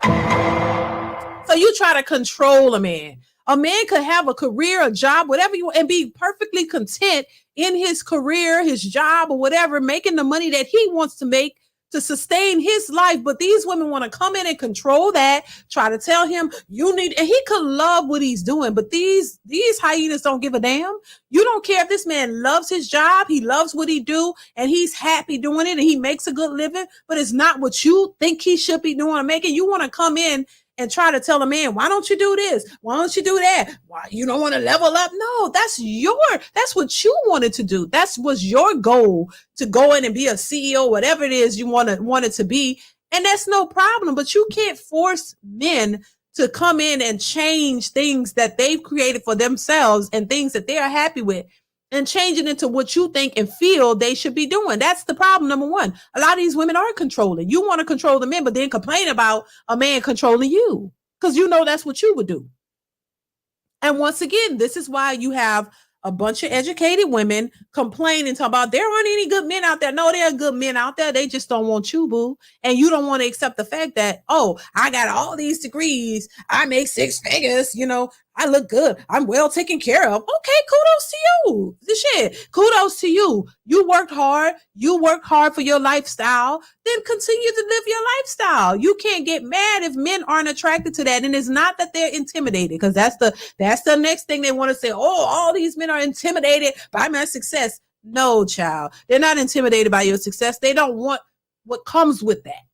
So you try to control a man. A man could have a career, a job, whatever you want, and be perfectly content in his career, his job, or whatever, making the money that he wants to make to sustain his life. But these women want to come in and control that, try to tell him and he could love what he's doing. But these hyenas don't give a damn. You don't care if this man loves his job, he loves what he do, and he's happy doing it, and he makes a good living, but it's not what you think he should be doing or making. You want to come in and try to tell a man, why don't you do this? Why don't you do that? Why you don't want to level up? No, that's what you wanted to do. That was your goal, to go in and be a CEO, whatever it is you wanted to be. And that's no problem, but you can't force men to come in and change things that they've created for themselves and things that they are happy with, and change it into what you think and feel they should be doing. That's the problem, number one. A lot of these women are controlling. You want to control the men, but then complain about a man controlling you because you know that's what you would do. And once again, this is why you have a bunch of educated women complaining, talking about there aren't any good men out there. No, there are good men out there. They just don't want you, boo. And you don't want to accept the fact that, I got all these degrees. I make 6 figures. I look good. I'm well taken care of. Okay, kudos to you. This shit. Kudos to you. You worked hard. You work hard for your lifestyle. Then continue to live your lifestyle. You can't get mad if men aren't attracted to that. And it's not that they're intimidated, because that's the next thing they want to say. Oh, all these men are intimidated by my success. No, child. They're not intimidated by your success. They don't want what comes with that.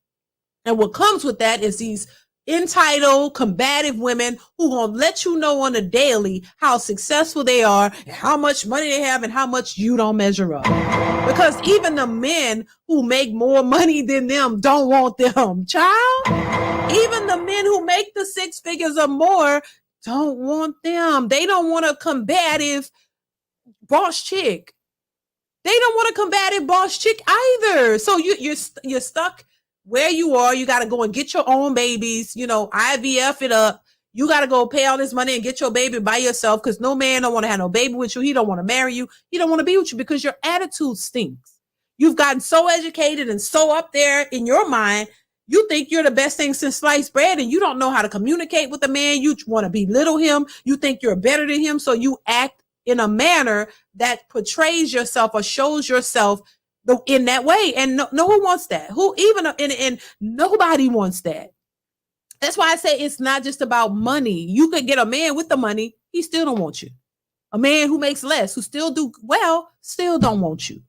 And what comes with that is these entitled, combative women who gonna let you know on a daily how successful they are and how much money they have and how much you don't measure up. Because even the men who make more money than them don't want them, child. Even the men who make the 6 figures or more don't want them. They don't want a combative boss chick. They don't want a combative boss chick either. So you're stuck where you are. You got to go and get your own babies, IVF it up. You got to go pay all this money and get your baby by yourself, because no man don't want to have no baby with you. He don't want to marry you. He don't want to be with you because your attitude stinks. You've gotten so educated and so up there in your mind. You think you're the best thing since sliced bread, and you don't know how to communicate with a man. You want to belittle him. You think you're better than him. So you act in a manner that portrays yourself or shows yourself in that way. And no one wants that. And nobody wants that. That's why I say it's not just about money. You could get a man with the money. He still don't want you. A man who makes less, who still do well, still don't want you.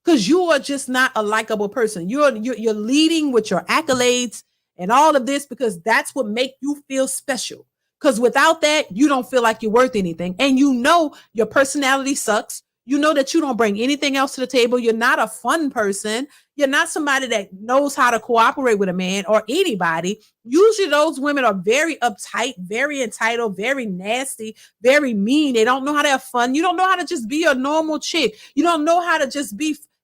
Because you are just not a likable person. You're leading with your accolades and all of this because that's what makes you feel special. Because without that, you don't feel like you're worth anything. And your personality sucks. You know that you don't bring anything else to the table. You're not a fun person. You're not somebody that knows how to cooperate with a man or anybody. Usually those women are very uptight, very entitled, very nasty, very mean. They don't know how to have fun. You don't know how to just be a normal chick. You don't know how to just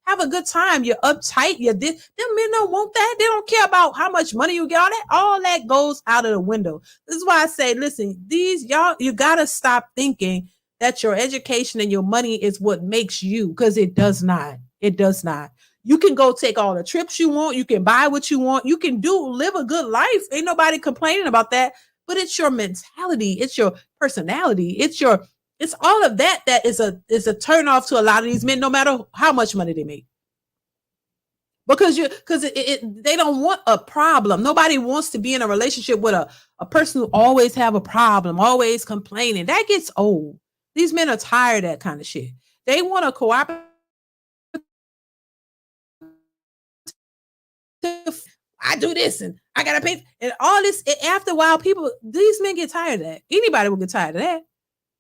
have a good time. You're uptight. Them men don't want that. They don't care about how much money you get. All that goes out of the window. This is why I say, listen, you got to stop thinking that your education and your money is what makes you, because it does not. It does not. You can go take all the trips you want. You can buy what you want. You can live a good life. Ain't nobody complaining about that. But it's your mentality. It's your personality. It's all of that is a turn off to a lot of these men, no matter how much money they make. Because they don't want a problem. Nobody wants to be in a relationship with a person who always have a problem, always complaining. That gets old. These men are tired of that kind of shit. They want to cooperate. I do this and I gotta pay and all this. After a while, these men get tired of that. Anybody will get tired of that.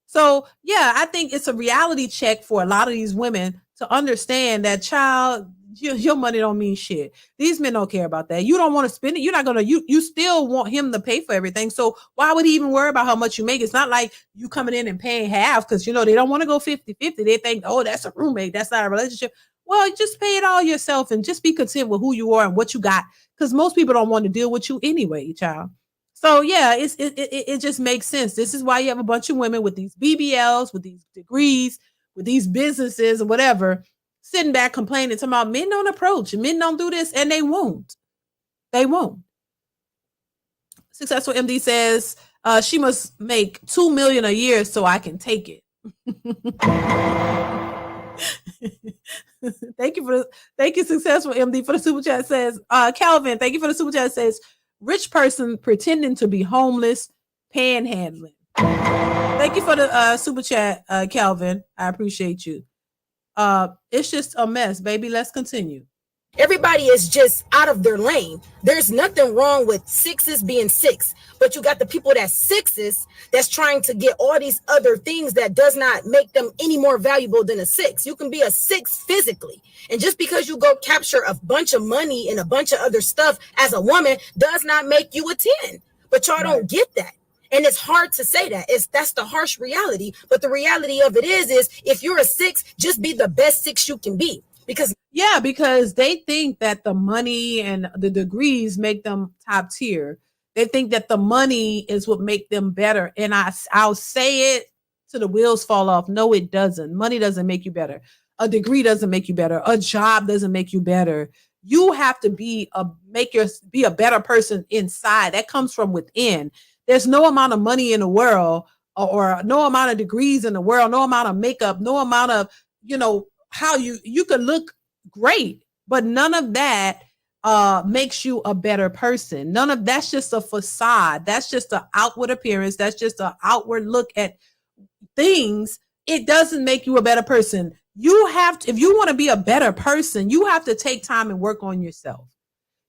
So yeah, I think it's a reality check for a lot of these women to understand that, child, your money don't mean shit. These men don't care about that. You don't want to spend it. You're not going to, you still want him to pay for everything. So why would he even worry about how much you make? It's not like you coming in and paying half because, they don't want to go 50-50. They think, oh, that's a roommate. That's not a relationship. Well, just pay it all yourself and just be content with who you are and what you got. Because most people don't want to deal with you anyway, child. So yeah, it just makes sense. This is why you have a bunch of women with these BBLs, with these degrees, with these businesses or whatever, sitting back complaining about men don't approach and men don't do this, and they won't. They won't. Successful MD says she must make $2 million a year so I can take it. Thank you, Successful MD, for the super chat. Says Calvin, thank you for the super chat. Says rich person pretending to be homeless, panhandling. Thank you for the super chat, Calvin. I appreciate you. It's just a mess, baby. Let's continue. Everybody is just out of their lane. There's nothing wrong with sixes being six, but you got the people that's sixes that's trying to get all these other things that does not make them any more valuable than a six. You can be a six physically. And just because you go capture a bunch of money and a bunch of other stuff as a woman does not make you a 10. But y'all don't get that. And it's hard to say that. That's the harsh reality. But the reality of it is if you're a six, just be the best six you can be. Because they think that the money and the degrees make them top tier. They think that the money is what make them better. And I'll say it till the wheels fall off. No, it doesn't. Money doesn't make you better. A degree doesn't make you better. A job doesn't make you better. You have to be a better person inside. That comes from within. There's no amount of money in the world or no amount of degrees in the world, no amount of makeup, no amount of, how you could look great, but none of that makes you a better person. None of that's just a facade. That's just an outward appearance. That's just an outward look at things. It doesn't make you a better person. You have to, if you want to be a better person, you have to take time and work on yourself.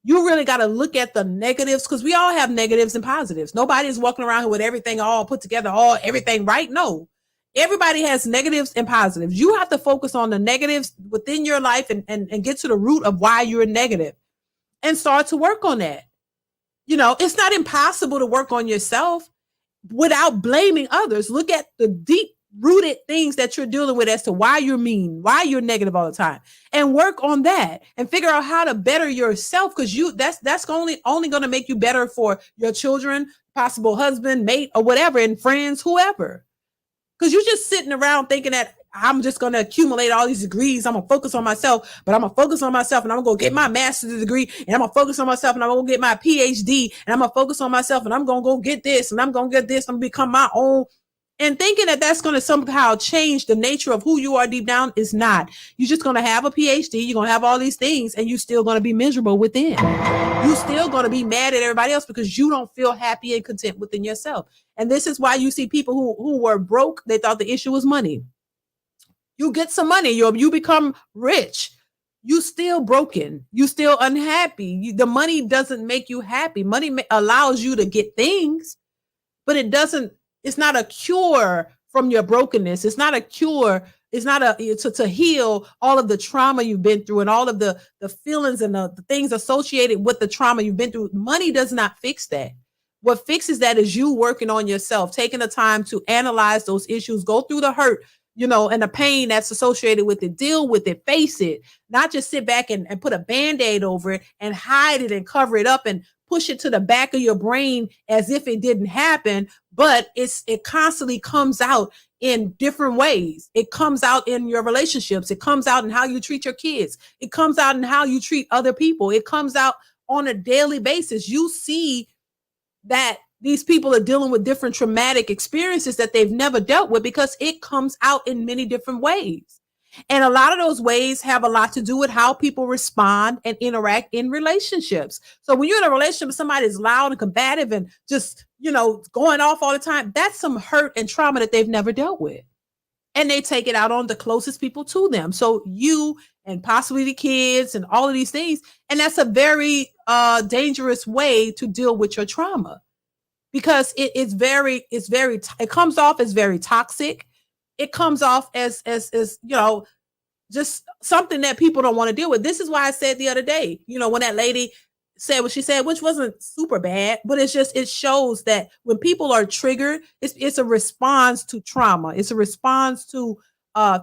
You really got to look at the negatives, because we all have negatives and positives. Nobody's walking around here with everything all put together, everything right. No, everybody has negatives and positives. You have to focus on the negatives within your life and get to the root of why you're negative and start to work on that. It's not impossible to work on yourself without blaming others. Look at the deep rooted things that you're dealing with as to why you're mean, why you're negative all the time, and work on that and figure out how to better yourself, because that's only going to make you better for your children, possible husband, mate, or whatever, and friends, whoever. Because you're just sitting around thinking that I'm just going to accumulate all these degrees. I'm going to focus on myself, but I'm going to focus on myself, and I'm going to go get my master's degree, and I'm going to focus on myself, and I'm going to get my PhD, and I'm going to focus on myself, and I'm going to go get this, and I'm going to get this, and become my own. And thinking that that's going to somehow change the nature of who you are deep down is not. You're just going to have a PhD. You're going to have all these things, and you're still going to be miserable within. You're still going to be mad at everybody else because you don't feel happy and content within yourself. And this is why you see people who were broke. They thought the issue was money. You get some money, you become rich. You still broken. You still unhappy. The money doesn't make you happy. Money allows you to get things, but it doesn't. It's not a cure from your brokenness. It's not a cure. It's not to heal all of the trauma you've been through and all of the feelings and the things associated with the trauma you've been through. Money does not fix that. What fixes that is you working on yourself, taking the time to analyze those issues, go through the hurt, and the pain that's associated with it, deal with it, face it, not just sit back and put a Band-Aid over it and hide it and cover it up and push it to the back of your brain as if it didn't happen. But it constantly comes out in different ways. It comes out in your relationships. It comes out in how you treat your kids. It comes out in how you treat other people. It comes out on a daily basis. You see that these people are dealing with different traumatic experiences that they've never dealt with because it comes out in many different ways. And a lot of those ways have a lot to do with how people respond and interact in relationships. So when you're in a relationship with somebody that's loud and combative and just, going off all the time, that's some hurt and trauma that they've never dealt with. And they take it out on the closest people to them. So you and possibly the kids and all of these things. And that's a very dangerous way to deal with your trauma, because it comes off as very toxic. It comes off as just something that people don't want to deal with. This is why I said the other day, when that lady said what she said, which wasn't super bad, but it shows that when people are triggered, it's a response to trauma. It's a response to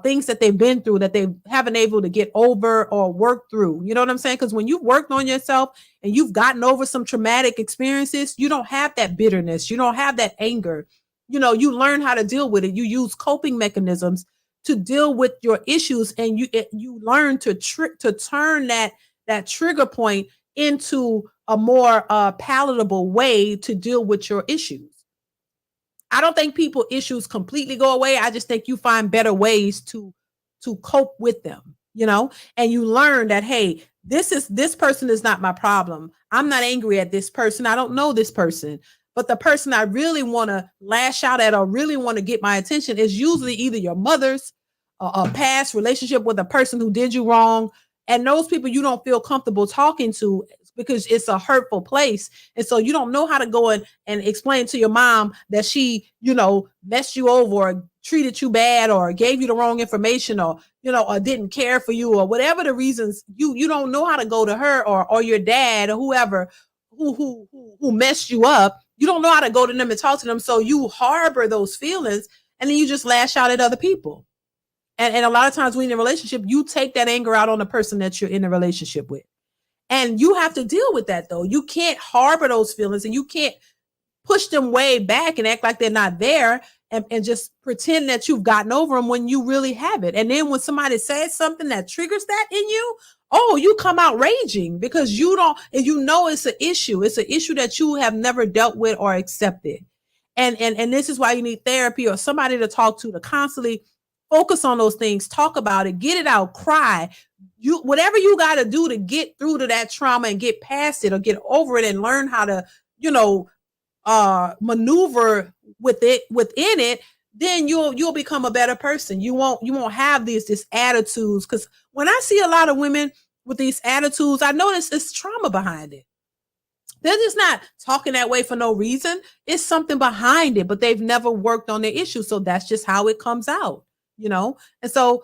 things that they've been through that they haven't able to get over or work through. You know what I'm saying? Because when you've worked on yourself and you've gotten over some traumatic experiences, you don't have that bitterness. You don't have that anger. You learn how to deal with it. You use coping mechanisms to deal with your issues, and you learn to turn that trigger point into a more palatable way to deal with your issues. I don't think people issues completely go away. I just think you find better ways to cope with them, and you learn that, hey, this person is not my problem. I'm not angry at this person. I don't know this person. But the person I really want to lash out at or really want to get my attention is usually either your mother's a past relationship with a person who did you wrong. And those people you don't feel comfortable talking to because it's a hurtful place. And so you don't know how to go and explain to your mom that she, messed you over or treated you bad or gave you the wrong information or, or didn't care for you or whatever the reasons. You don't know how to go to her or your dad or whoever who messed you up. You don't know how to go to them and talk to them. So you harbor those feelings and then you just lash out at other people. And a lot of times when you're in a relationship, you take that anger out on the person that you're in a relationship with. And you have to deal with that, though. You can't harbor those feelings and you can't push them way back and act like they're not there and just pretend that you've gotten over them when you really haven't. And then when somebody says something that triggers that in you, you come out raging because it's an issue. It's an issue that you have never dealt with or accepted. And this is why you need therapy or somebody to talk to constantly focus on those things, talk about it, get it out, cry. You whatever you got to do to get through to that trauma and get past it or get over it and learn how to, maneuver within it, then you'll become a better person. You won't have these attitudes. Because when I see a lot of women with these attitudes, I notice it's trauma behind it. They're just not talking that way for no reason. It's something behind it, but they've never worked on their issue. So that's just how it comes out, And so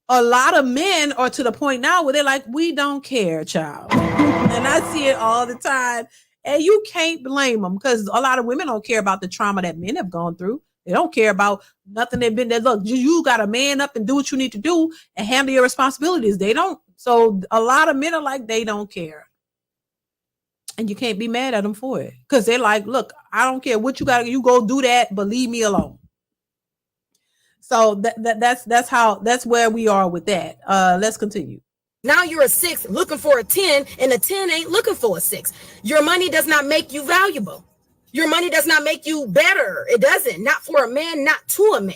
a lot of men are to the point now where they're like, we don't care, child. And I see it all the time. And you can't blame them because a lot of women don't care about the trauma that men have gone through. They don't care about nothing they've been there. Look, you got to man up and do what you need to do and handle your responsibilities. They don't. So a lot of men are like, they don't care. And you can't be mad at them for it because they're like, look, I don't care what you got. You go do that, but leave me alone. So that's where we are with that. Let's continue. Now you're a 6 looking for a 10 and a 10 ain't looking for a 6. Your money does not make you valuable. Your money does not make you better. It doesn't. Not for a man, not to a man.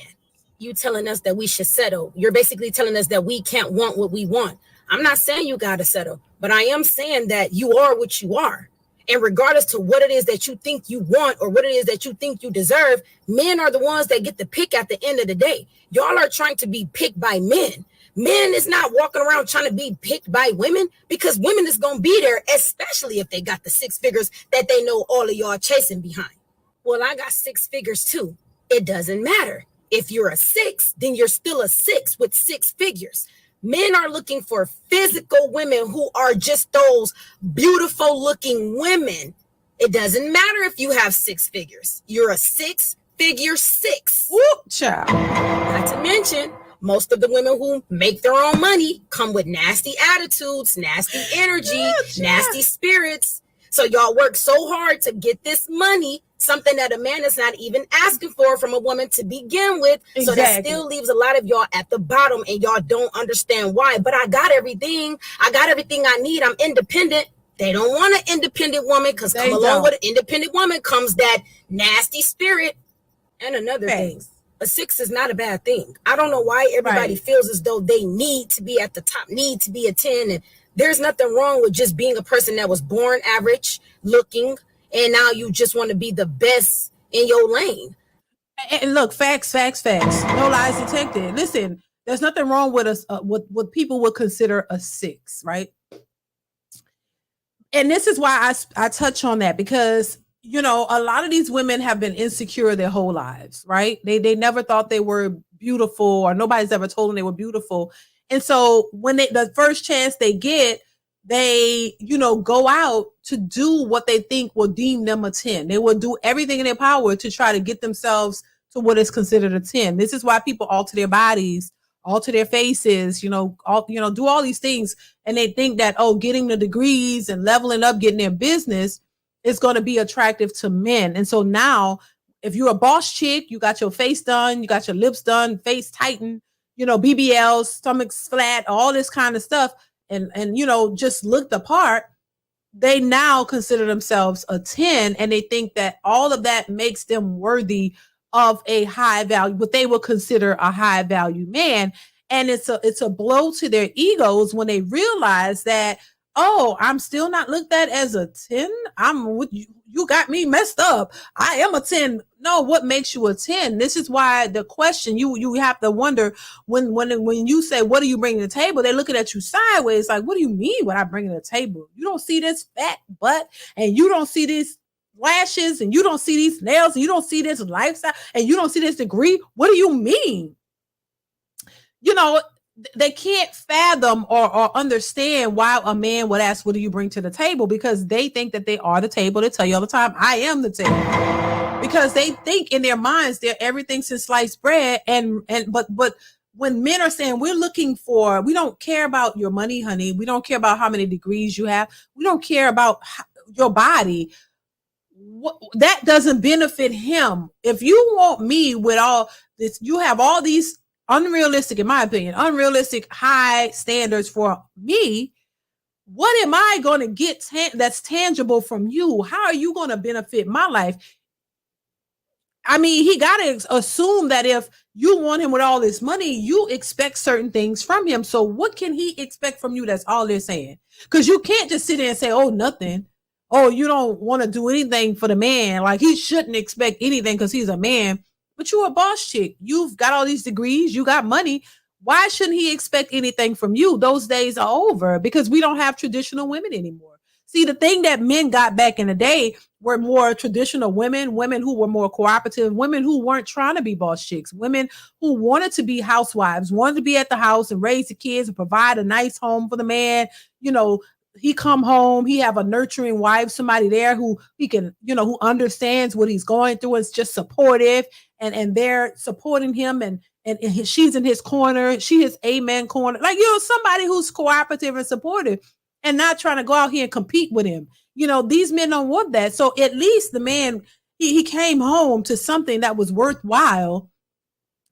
You telling us that we should settle. You're basically telling us that we can't want what we want. I'm not saying you got to settle, but I am saying that you are what you are. And regardless to what it is that you think you want or what it is that you think you deserve, men are the ones that get the pick at the end of the day. Y'all are trying to be picked by men. Men is not walking around trying to be picked by women because women is going to be there, especially if they got the 6 figures that they know all of y'all chasing behind. Well, I got 6 figures too. It doesn't matter. If you're a 6, then you're still a 6 with 6 figures. Men are looking for physical women who are just those beautiful looking women. It doesn't matter if you have 6 figures. You're a 6-figure 6. Whoop, child. Not to mention, most of the women who make their own money come with nasty attitudes, nasty energy, nasty spirits. So y'all work so hard to get this money, something that a man is not even asking for from a woman to begin with. Exactly. So that still leaves a lot of y'all at the bottom and y'all don't understand why. But I got everything. I got everything I need. I'm independent. They don't want an independent woman because along with an independent woman comes that nasty spirit. And another thing, a 6 is not a bad thing. I don't know why everybody feels as though they need to be at the top, need to be a 10. And there's nothing wrong with just being a person that was born average looking. And now you just want to be the best in your lane. And look, facts. No lies detected. Listen, there's nothing wrong with us, what people would consider a 6, right? And this is why I touch on that because, a lot of these women have been insecure their whole lives, right? They never thought they were beautiful or nobody's ever told them they were beautiful. And so when the first chance they get, they, go out to do what they think will deem them a 10. They will do everything in their power to try to get themselves to what is considered a 10. This is why people alter their bodies, alter their faces, do all these things. And they think that, getting the degrees and leveling up, getting their business is going to be attractive to men. And so now if you're a boss chick, you got your face done, you got your lips done, face tightened, BBLs, stomachs flat, all this kind of stuff. And just look the part, they now consider themselves a 10 and they think that all of that makes them worthy of a high value, what they would consider a high value man. And it's a blow to their egos when they realize that, I'm still not looked at as a 10. You got me messed up. I am a 10. No, what makes you a 10? This is why the question you have to wonder when you say, what do you bring to the table? They're looking at you sideways. Like, what do you mean what I bring to the table? You don't see this fat butt and you don't see these lashes and you don't see these nails and you don't see this lifestyle and you don't see this degree. What do you mean? They can't fathom or understand why a man would ask, what do you bring to the table? Because they think that they are the table. They tell you all the time, I am the table. Because they think in their minds, they're everything since sliced bread. But when men are saying, we don't care about your money, honey. We don't care about how many degrees you have. We don't care about your body. That doesn't benefit him. If you want me with all this, you have all these unrealistic, in my opinion, high standards for me. What am I going to get that's tangible from you? How are you going to benefit my life? I mean, he got to assume that if you want him with all this money, you expect certain things from him. So what can he expect from you? That's all they're saying. Because you can't just sit there and say, oh, nothing. Oh, you don't want to do anything for the man. Like, he shouldn't expect anything because he's a man. But you're a boss chick. You've got all these degrees. You got money. Why shouldn't he expect anything from you? Those days are over because we don't have traditional women anymore. See, the thing that men got back in the day were more traditional women, women who were more cooperative, women who weren't trying to be boss chicks, women who wanted to be housewives, wanted to be at the house and raise the kids and provide a nice home for the man. You know, he come home, he have a nurturing wife, somebody there who he can, you know, who understands what he's going through, is just supportive, and they're supporting him, and she's in his corner, she is amen corner, like, you know, somebody who's cooperative and supportive and not trying to go out here and compete with him. You know, these men don't want that. So at least the man, he came home to something that was worthwhile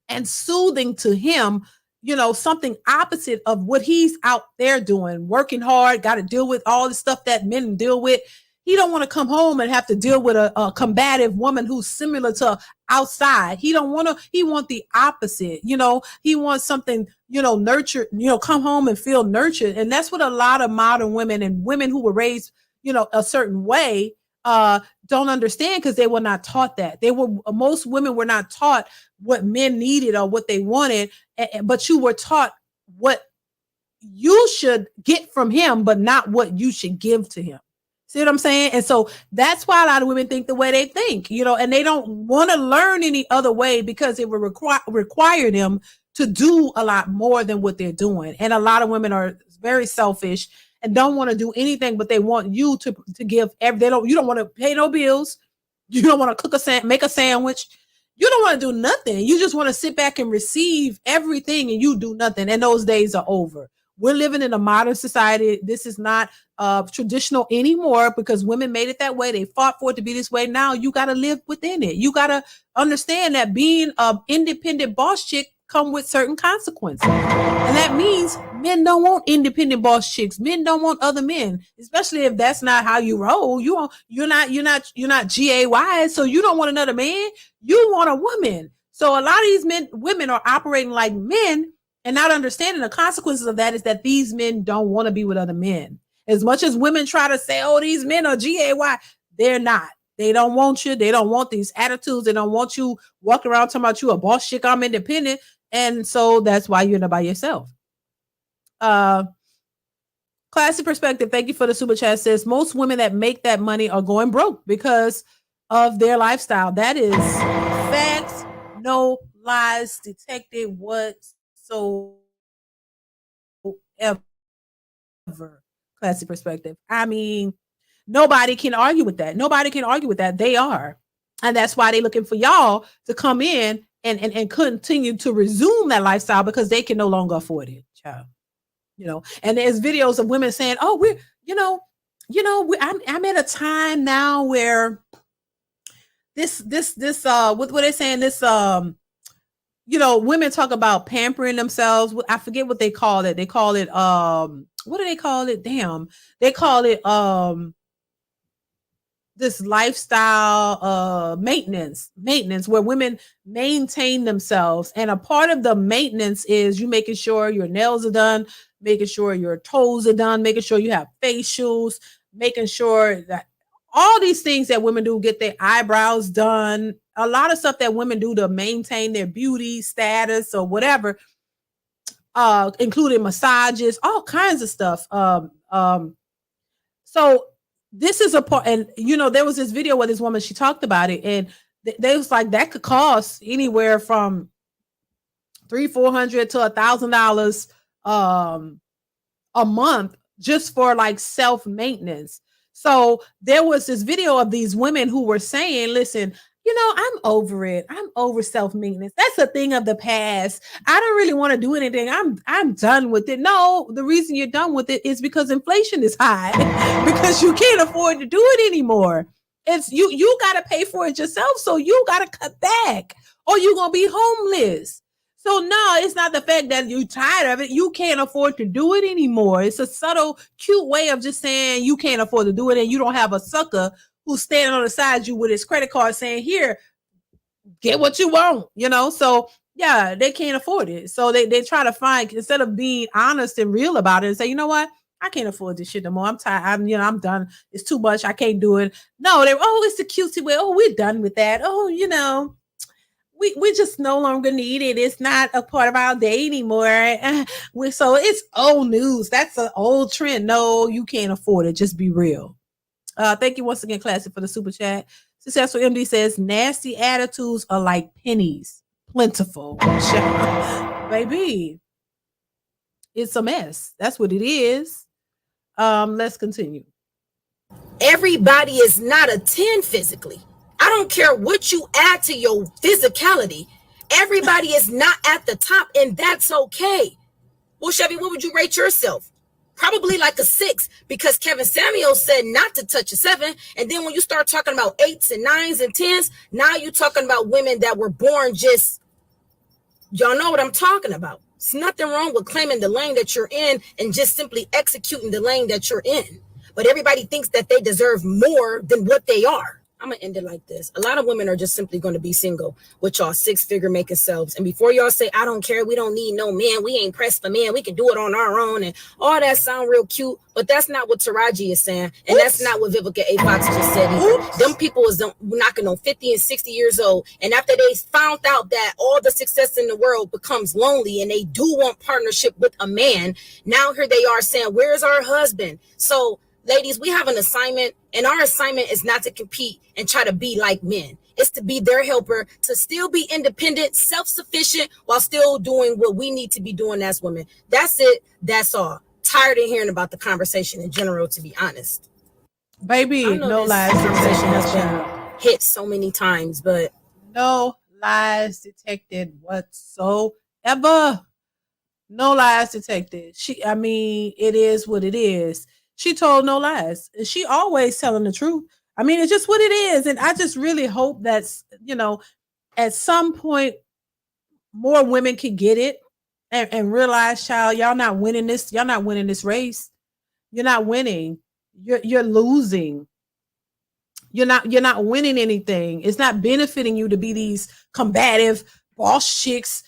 and soothing to him, you know, something opposite of what he's out there doing, working hard, got to deal with all the stuff that men deal with. He don't want to come home and have to deal with a combative woman who's similar to outside. He don't want to, he want the opposite, you know, he wants something, you know, nurtured, you know, come home and feel nurtured. And that's what a lot of modern women and women who were raised, you know, a certain way, don't understand, because they were not taught that. Most women were not taught what men needed or what they wanted, but you were taught what you should get from him, but not what you should give to him. See what I'm saying? And so that's why a lot of women think the way they think, you know, and they don't want to learn any other way because it would require them to do a lot more than what they're doing. And a lot of women are very selfish and don't want to do anything, but they want you to give you don't want to pay no bills. You don't want to make a sandwich. You don't want to do nothing. You just want to sit back and receive everything, and you do nothing. And those days are over. We're living in a modern society. This is not traditional anymore because women made it that way. They fought for it to be this way. Now you got to live within it. You got to understand that being an independent boss chick come with certain consequences. And that means men don't want independent boss chicks. Men don't want other men, especially if that's not how you roll. You're not GAY, so you don't want another man. You want a woman. So a lot of these women are operating like men and not understanding the consequences of that is that these men don't want to be with other men. As much as women try to say, oh, these men are GAY, they're not. They don't want you. They don't want these attitudes. They don't want you walking around talking about you a boss chick, I'm independent. And so that's why you're not by yourself. Classy Perspective, thank you for the super chat, says most women that make that money are going broke because of their lifestyle. That is facts, no lies detected whatsoever. Classy Perspective. I mean, nobody can argue with that. Nobody can argue with that. They are. And that's why they're looking for y'all to come in and continue to resume that lifestyle because they can no longer afford it, child. You know, and there's videos of women saying, oh, I'm at a time now where this what they're saying, this, you know, women talk about pampering themselves. I forget what they call it. They call it, what do they call it? Damn. They call it, this lifestyle maintenance where women maintain themselves. And a part of the maintenance is you making sure your nails are done, making sure your toes are done, making sure you have facials, making sure that all these things that women do, get their eyebrows done, a lot of stuff that women do to maintain their beauty status or whatever, including massages, all kinds of stuff. So this is a part, and you know, there was this video where this woman, she talked about it, and they was like, that could cost anywhere from $300-400 to $1,000 a month just for like self-maintenance. So there was this video of these women who were saying, listen, you know, I'm over it. I'm over self-maintenance. That's a thing of the past. I don't really want to do anything. I'm done with it. No, the reason you're done with it is because inflation is high, because you can't afford to do it anymore. It's you got to pay for it yourself. So you got to cut back or you're going to be homeless. So no, it's not the fact that you're tired of it. You can't afford to do it anymore. It's a subtle, cute way of just saying you can't afford to do it and you don't have a sucker who's standing on the side of you with his credit card saying, here, get what you want, So yeah, they can't afford it. So they try to find, instead of being honest and real about it and say, you know what? I can't afford this shit no more. I'm tired. I'm done. It's too much. I can't do it. No, it's the cutesy way. Oh, we're done with that. Oh, we just no longer need it. It's not a part of our day anymore. So it's old news. That's an old trend. No, you can't afford it. Just be real. Thank you once again, Classic, for the super chat. Successful MD says nasty attitudes are like pennies, plentiful. Baby, it's a mess. That's what it is. Let's continue. Everybody is not a 10 physically. I don't care what you add to your physicality. Everybody is not at the top, and that's okay. Well, Chevy, what would you rate yourself? Probably like a 6, because Kevin Samuel said not to touch a 7. And then when you start talking about 8s and 9s and 10s, now you're talking about women that were born just, y'all know what I'm talking about. It's nothing wrong with claiming the lane that you're in and just simply executing the lane that you're in. But everybody thinks that they deserve more than what they are. I'm going to end it like this. A lot of women are just simply going to be single with y'all 6-figure making selves. And before y'all say, I don't care, we don't need no man, we ain't pressed for men, we can do it on our own, and all that sound real cute, but that's not what Taraji is saying. And that's not what Vivica A. Fox just said either. Them people is knocking on 50 and 60 years old. And after they found out that all the success in the world becomes lonely and they do want partnership with a man, now here they are saying, where's our husband? So ladies, we have an assignment, and our assignment is not to compete and try to be like men. It's to be their helper, to still be independent, self-sufficient, while still doing what we need to be doing as women. That's it. That's all. Tired of hearing about the conversation in general, to be honest. Baby, no lies. Conversation has been hit so many times, but no lies detected whatsoever. No lies detected. It is what it is. She told no lies. She always telling the truth. It's just what it is. And I just really hope that's, at some point more women can get it and realize, child, y'all not winning this. Y'all not winning this race. You're not winning. You're losing. You're not winning anything. It's not benefiting you to be these combative boss chicks,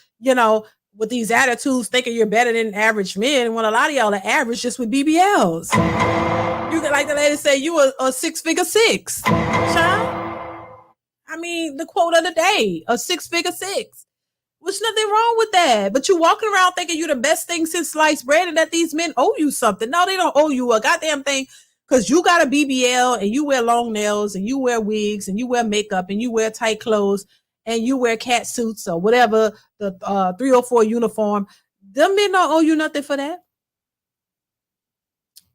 with these attitudes, thinking you're better than average men, when a lot of y'all are average just with BBLs. You can, like the lady say, you a 6-figure 6. Child. The quote of the day, a 6-figure 6. There's nothing wrong with that. But you walking around thinking you're the best thing since sliced bread and that these men owe you something. No, they don't owe you a goddamn thing, because you got a BBL and you wear long nails and you wear wigs and you wear makeup and you wear tight clothes and you wear cat suits or whatever, the 304 uniform. Them men don't owe you nothing for that.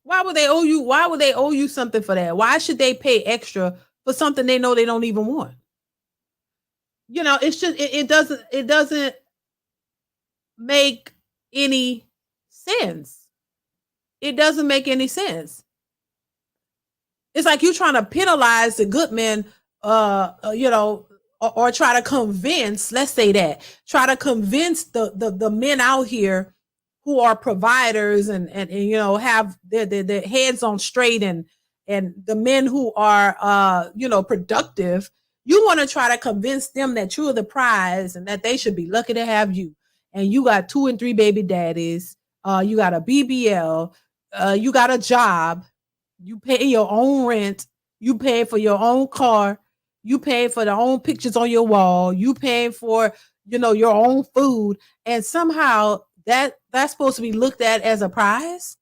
Why would they owe you? Why would they owe you something for that? Why should they pay extra for something they know they don't even want? It's just, it doesn't make any sense. It doesn't make any sense. It's like you trying to penalize the good men, or try to convince, let's say that, try to convince the men out here who are providers and have their heads on straight, and the men who are productive. You want to try to convince them that you're the prize and that they should be lucky to have you. And you got 2 and 3 baby daddies. You got a BBL. You got a job. You pay your own rent. You pay for your own car. You pay for the own pictures on your wall. You pay for, your own food. And somehow that's supposed to be looked at as a prize.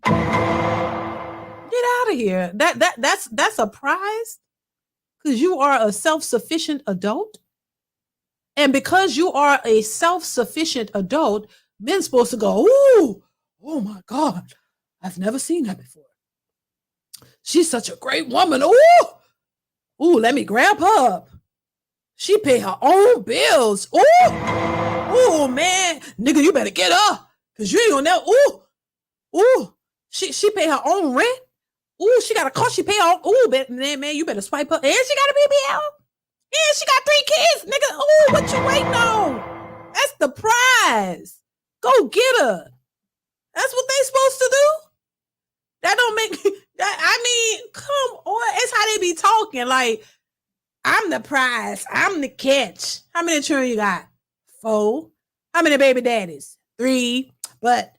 Get out of here. That's a prize. Because you are a self-sufficient adult. And because you are a self-sufficient adult, men's supposed to go, ooh, oh my God, I've never seen that before. She's such a great woman. Ooh, let me grab her up. She pay her own bills. Ooh, man, nigga, you better get her, because you ain't gonna know. Ooh, she pay her own rent. Ooh, she got a car. She pay her own. Ooh, man, you better swipe her. And she got a BBL. And she got 3 kids, nigga. Ooh, what you waiting on? That's the prize. Go get her. That's what they supposed to do. That don't make that. Come on. It's how they be talking. Like, I'm the prize. I'm the catch. How many children you got? 4. How many baby daddies? 3. But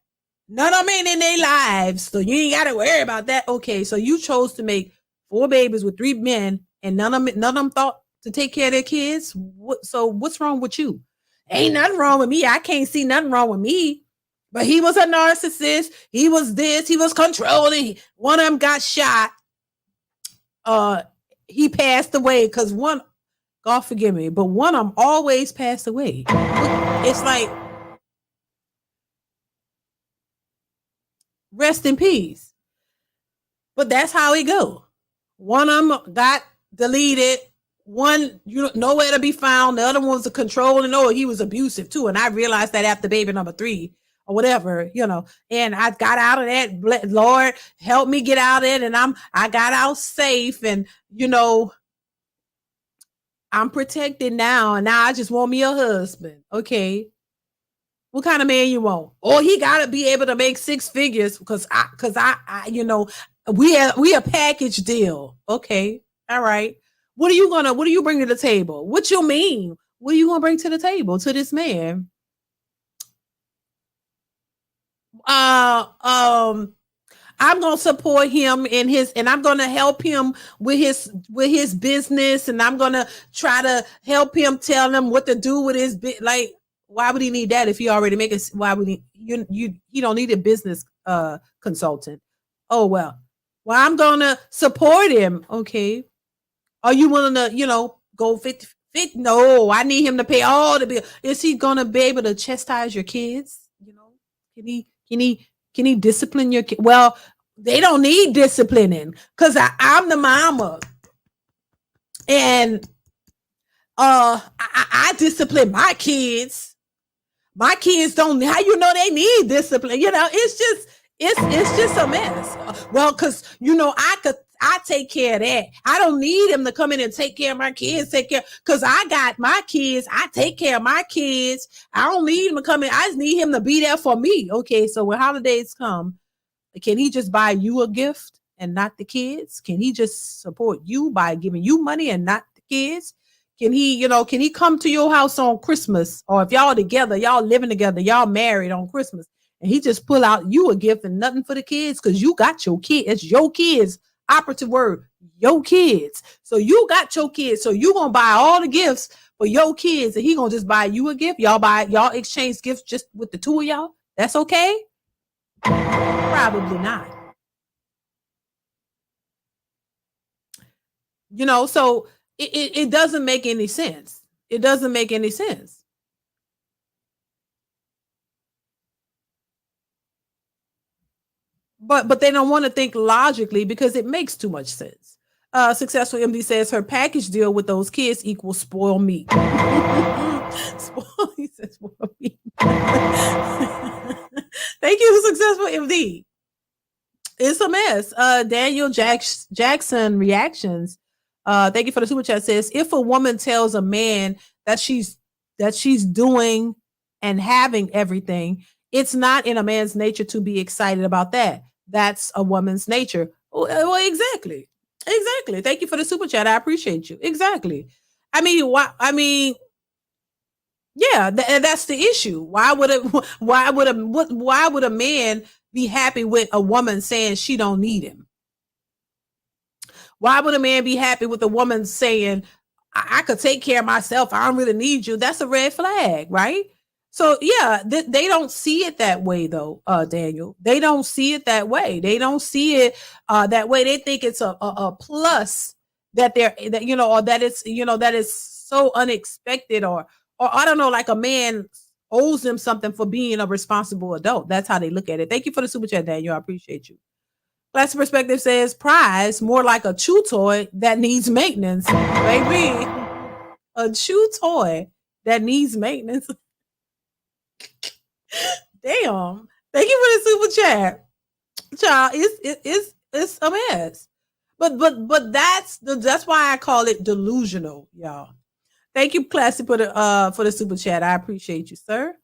none of them ain't in their lives, so you ain't got to worry about that. Okay, so you chose to make 4 babies with 3 men, and none of them thought to take care of their kids. So what's wrong with you? Ain't nothing wrong with me. I can't see nothing wrong with me. But he was a narcissist. He was this. He was controlling. One of them got shot. He passed away because one, God forgive me, but one of them always passed away. It's like, rest in peace. But that's how it go. One of them got deleted. One, nowhere to be found. The other one was a controlling. Oh, he was abusive too. And I realized that after baby number 3 or whatever, and I got out of that. Lord, help me get out of it. And I got out safe, and I'm protected now. And now I just want me a husband. Okay. What kind of man you want? Oh, he got to be able to make 6 figures because we a package deal. Okay. All right. What do you bring to the table? What you mean? What are you going to bring to the table to this man? I'm going to support him and I'm going to help him with his business. And I'm going to try to help him, tell him what to do with his like, why would he need that if he already make it? Why would he, he don't need a business consultant. Oh, well, I'm going to support him. Okay. Are you willing to, go 50? No, I need him to pay all the bills. Is he going to be able to chastise your kids? Can he discipline your kid? Well, they don't need disciplining because I'm the mama. And I discipline my kids. My kids don't, how they need discipline? It's just a mess. Well, because I take care of that. I don't need him to come in and take care of my kids, because I got my kids. I take care of my kids. I don't need him to come in. I just need him to be there for me. Okay, so when holidays come, can he just buy you a gift and not the kids? Can he just support you by giving you money and not the kids? Can he come to your house on Christmas? Or if y'all together, y'all living together, y'all married on Christmas, and he just pull out you a gift and nothing for the kids because you got your kids. It's your kids. Operative word, your kids. So you got your kids. So you gonna buy all the gifts for your kids, and he gonna just buy you a gift. Y'all exchange gifts just with the 2 of y'all. That's okay? Probably not. So it doesn't make any sense. It doesn't make any sense. But they don't want to think logically because it makes too much sense. Successful MD says her package deal with those kids equals spoil meat. He says spoil meat. Thank you, Successful MD. It's a mess. Daniel Jackson reactions. Thank you for the super chat. Says if a woman tells a man that she's doing and having everything, it's not in a man's nature to be excited about that. That's a woman's nature. Well, exactly. Thank you for the super chat. I appreciate you. Exactly. Yeah, that's the issue. Why would a man be happy with a woman saying she don't need him? Why would a man be happy with a woman saying I could take care of myself, I don't really need you? That's a red flag, right? So yeah, they don't see it that way though, Daniel. They don't see it that way. They don't see it that way. They think it's a plus that or that it's that is so unexpected, or I don't know, like a man owes them something for being a responsible adult. That's how they look at it. Thank you for the super chat, Daniel. I appreciate you. Class Perspective says prize more like a chew toy that needs maintenance. Baby, a chew toy that needs maintenance. Damn. Thank you for the super chat. Child, it's a mess. But that's why I call it delusional, y'all. Thank you, Classy, for the super chat. I appreciate you, sir.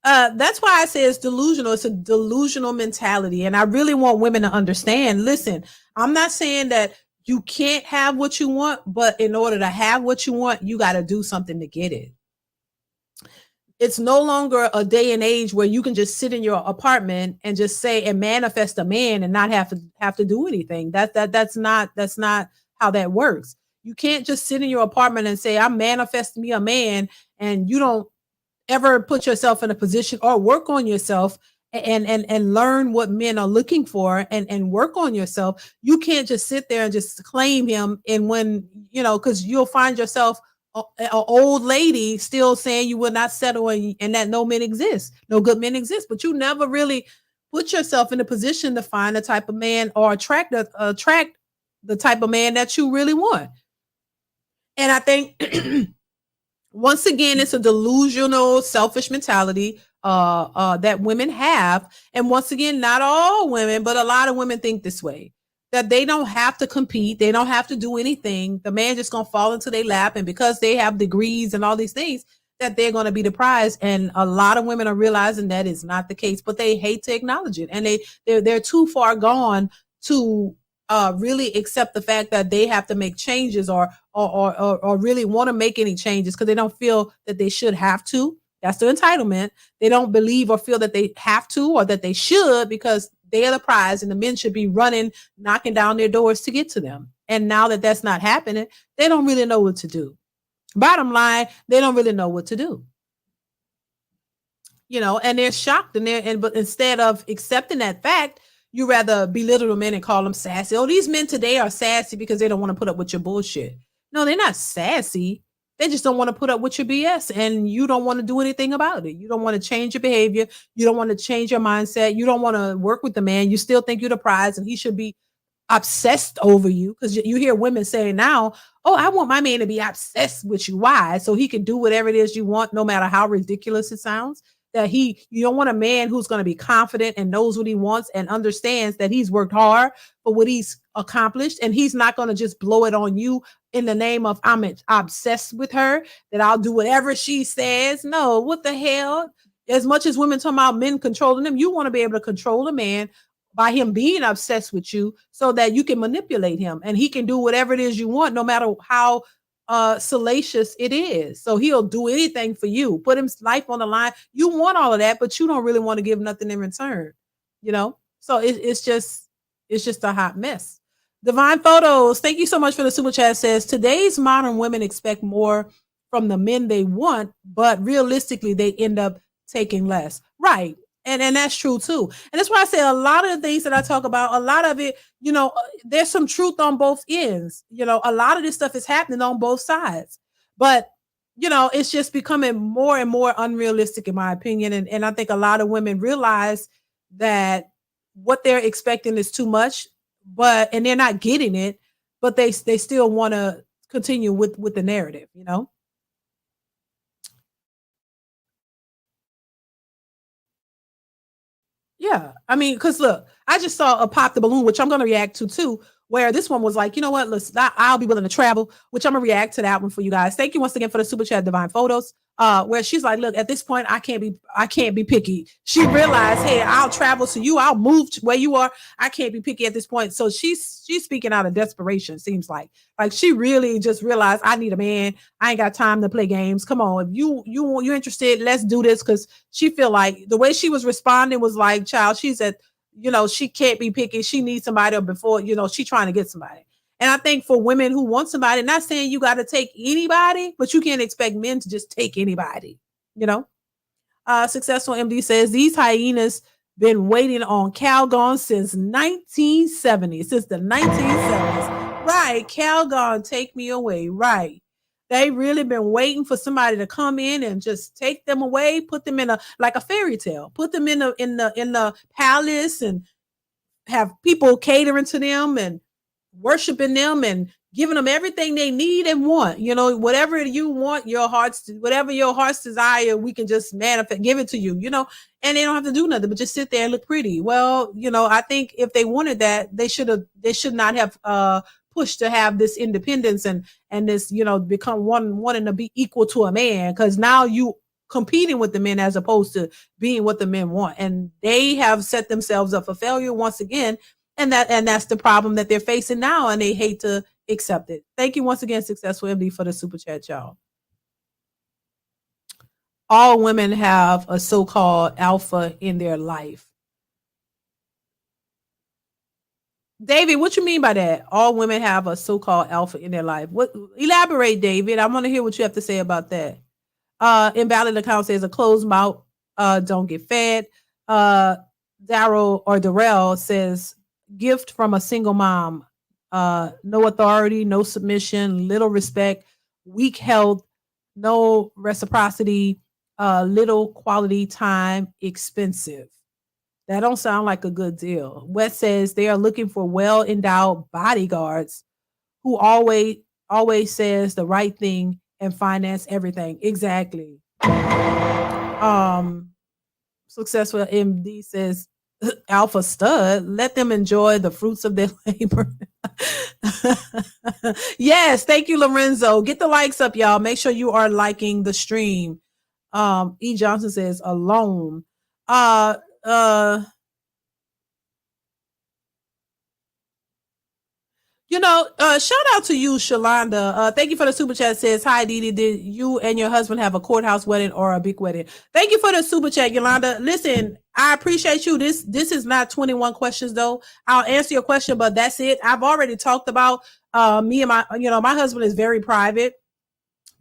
That's why I say it's delusional. It's a delusional mentality. And I really want women to understand. Listen, I'm not saying that You can't have what you want, but in order to have what you want, you got to do something to get it. It's no longer a day and age where you can just sit in your apartment and just say and manifest a man and not have to do anything. That's not how that works. You can't just sit in your apartment and say I'm manifesting me a man, and you don't ever put yourself in a position or work on yourself and learn what men are looking for and work on yourself. You can't just sit there and just claim him, and when because you'll find yourself an old lady still saying you will not settle and that no men exist, no good men exist, but you never really put yourself in a position to find the type of man or attract the type of man that you really want. And I think once again, it's a delusional, selfish mentality that women have. And once again, not all women, but a lot of women think this way, that they don't have to compete. They don't have to do anything. The man just going to fall into their lap. And because they have degrees and all these things, that they're going to be the prize. And a lot of women are realizing that is not the case, but they hate to acknowledge it. And they're too far gone to really accept the fact that they have to make changes or really want to make any changes, because they don't feel that they should have to. That's the entitlement. They don't believe or feel that they have to or that they should, because they are the prize and the men should be running, knocking down their doors to get to them. And now that that's not happening, they don't really know what to do. Bottom line, they don't really know what to do. And they're shocked, but instead of accepting that fact, you rather belittle the men and call them sassy. Oh, these men today are sassy because they don't want to put up with your bullshit. No, they're not sassy. They just don't want to put up with your BS, and you don't want to do anything about it. You don't want to change your behavior. You don't want to change your mindset. You don't want to work with the man. You still think you're the prize and he should be obsessed over you, because you hear women saying now, oh, I want my man to be obsessed with you. Why? So he can do whatever it is you want, no matter how ridiculous it sounds. That you don't want a man who's going to be confident and knows what he wants and understands that he's worked hard for what he's accomplished, and he's not going to just blow it on you in the name of I'm obsessed with her, that I'll do whatever she says. No, what the hell? As much as women talk about men controlling them, you want to be able to control a man by him being obsessed with you, so that you can manipulate him and he can do whatever it is you want, no matter how salacious it is. So he'll do anything for you, put his life on the line. You want all of that, but you don't really want to give nothing in return, so it's just a hot mess. Divine Photos, thank you so much for the super chat. Says today's modern women expect more from the men they want, but realistically they end up taking less. Right. And that's true too. And that's why I say a lot of the things that I talk about, a lot of it, there's some truth on both ends. A lot of this stuff is happening on both sides, but it's just becoming more and more unrealistic in my opinion. And I think a lot of women realize that what they're expecting is too much, and they're not getting it, but they still want to continue with the narrative, Yeah, I mean, because look, I just saw a Pop the Balloon, which I'm going to react to too, where this one was like, you know what, I'll be willing to travel, which I'm going to react to that one for you guys. Thank you once again for the super chat, Divine Photos, where she's like, look, at this point, I can't be picky. She realized, hey, I'll travel to you. I'll move to where you are. I can't be picky at this point. So she's speaking out of desperation, seems like she really just realized, I need a man. I ain't got time to play games. Come on. If you're interested, let's do this. Cause she feel like the way she was responding was like, child, she's at, she can't be picky. She needs somebody before, she trying to get somebody. And I think for women who want somebody, not saying you got to take anybody, but you can't expect men to just take anybody, Successful MD says these hyenas been waiting on Calgon since 1970, since the 1970s. Right. Calgon, take me away. Right. They really been waiting for somebody to come in and just take them away, put them in like a fairy tale, put them in the palace and have people catering to them and worshiping them and giving them everything they need and want. Whatever you want, whatever your heart's desire, we can just manifest, give it to you, and they don't have to do nothing but just sit there and look pretty. Well, I think if they wanted that, they should not have pushed to have this independence and this, become wanting to be equal to a man, because now you competing with the men as opposed to being what the men want. And they have set themselves up for failure once again. And that's the problem that they're facing now, and they hate to accept it. Thank you once again, Successful MD, for the super chat, y'all. All women have a so-called alpha in their life. David, what you mean by that? All women have a so-called alpha in their life. What? Elaborate, David. I want to hear what you have to say about that. Invalid account says a closed mouth don't get fed. Darrell says gift from a single mom. No authority, no submission, little respect, weak health, no reciprocity, little quality time, expensive. That don't sound like a good deal. West says they are looking for well-endowed bodyguards who always says the right thing and finance everything. Exactly. Successful MD says alpha stud, let them enjoy the fruits of their labor. Yes, thank you, Lorenzo. Get the likes up, y'all. Make sure you are liking the stream. E. Johnson says alone. Shout out to you, Shalonda. Thank you for the super chat. Says, hi, DeeDee. Did you and your husband have a courthouse wedding or a big wedding? Thank you for the super chat, Yolanda. Listen, I appreciate you. This is not 21 questions, though. I'll answer your question, but that's it. I've already talked about me and my husband is very private.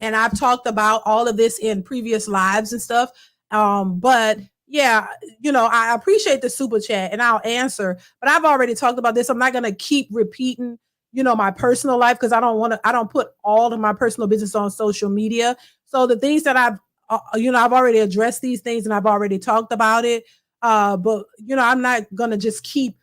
And I've talked about all of this in previous lives and stuff. But yeah, I appreciate the super chat and I'll answer, but I've already talked about this. I'm not going to keep repeating, my personal life, because I don't put all of my personal business on social media. So the things that I've already addressed these things and I've already talked about it. But I'm not going to just keep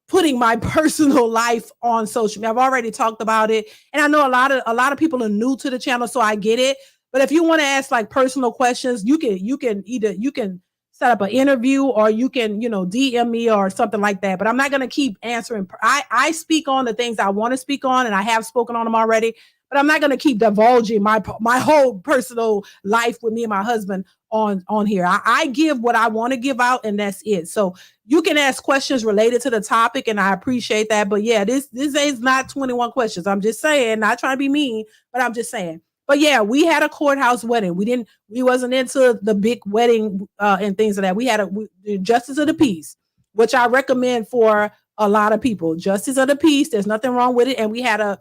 putting my personal life on social media. I've already talked about it. And I know a lot of people are new to the channel, so I get it. But if you want to ask like personal questions, you can set up an interview or you can, DM me or something like that. But I'm not going to keep answering. I speak on the things I want to speak on, and I have spoken on them already. But I'm not going to keep divulging my whole personal life with me and my husband on here. I give what I want to give out, and that's it. So you can ask questions related to the topic, and I appreciate that. But yeah, this is not 21 questions. I'm just saying, not trying to be mean, but I'm just saying. But yeah, we had a courthouse wedding. We wasn't into the big wedding and things like that. We had a justice of the peace, which I recommend for a lot of people. Justice of the peace. There's nothing wrong with it. And we had a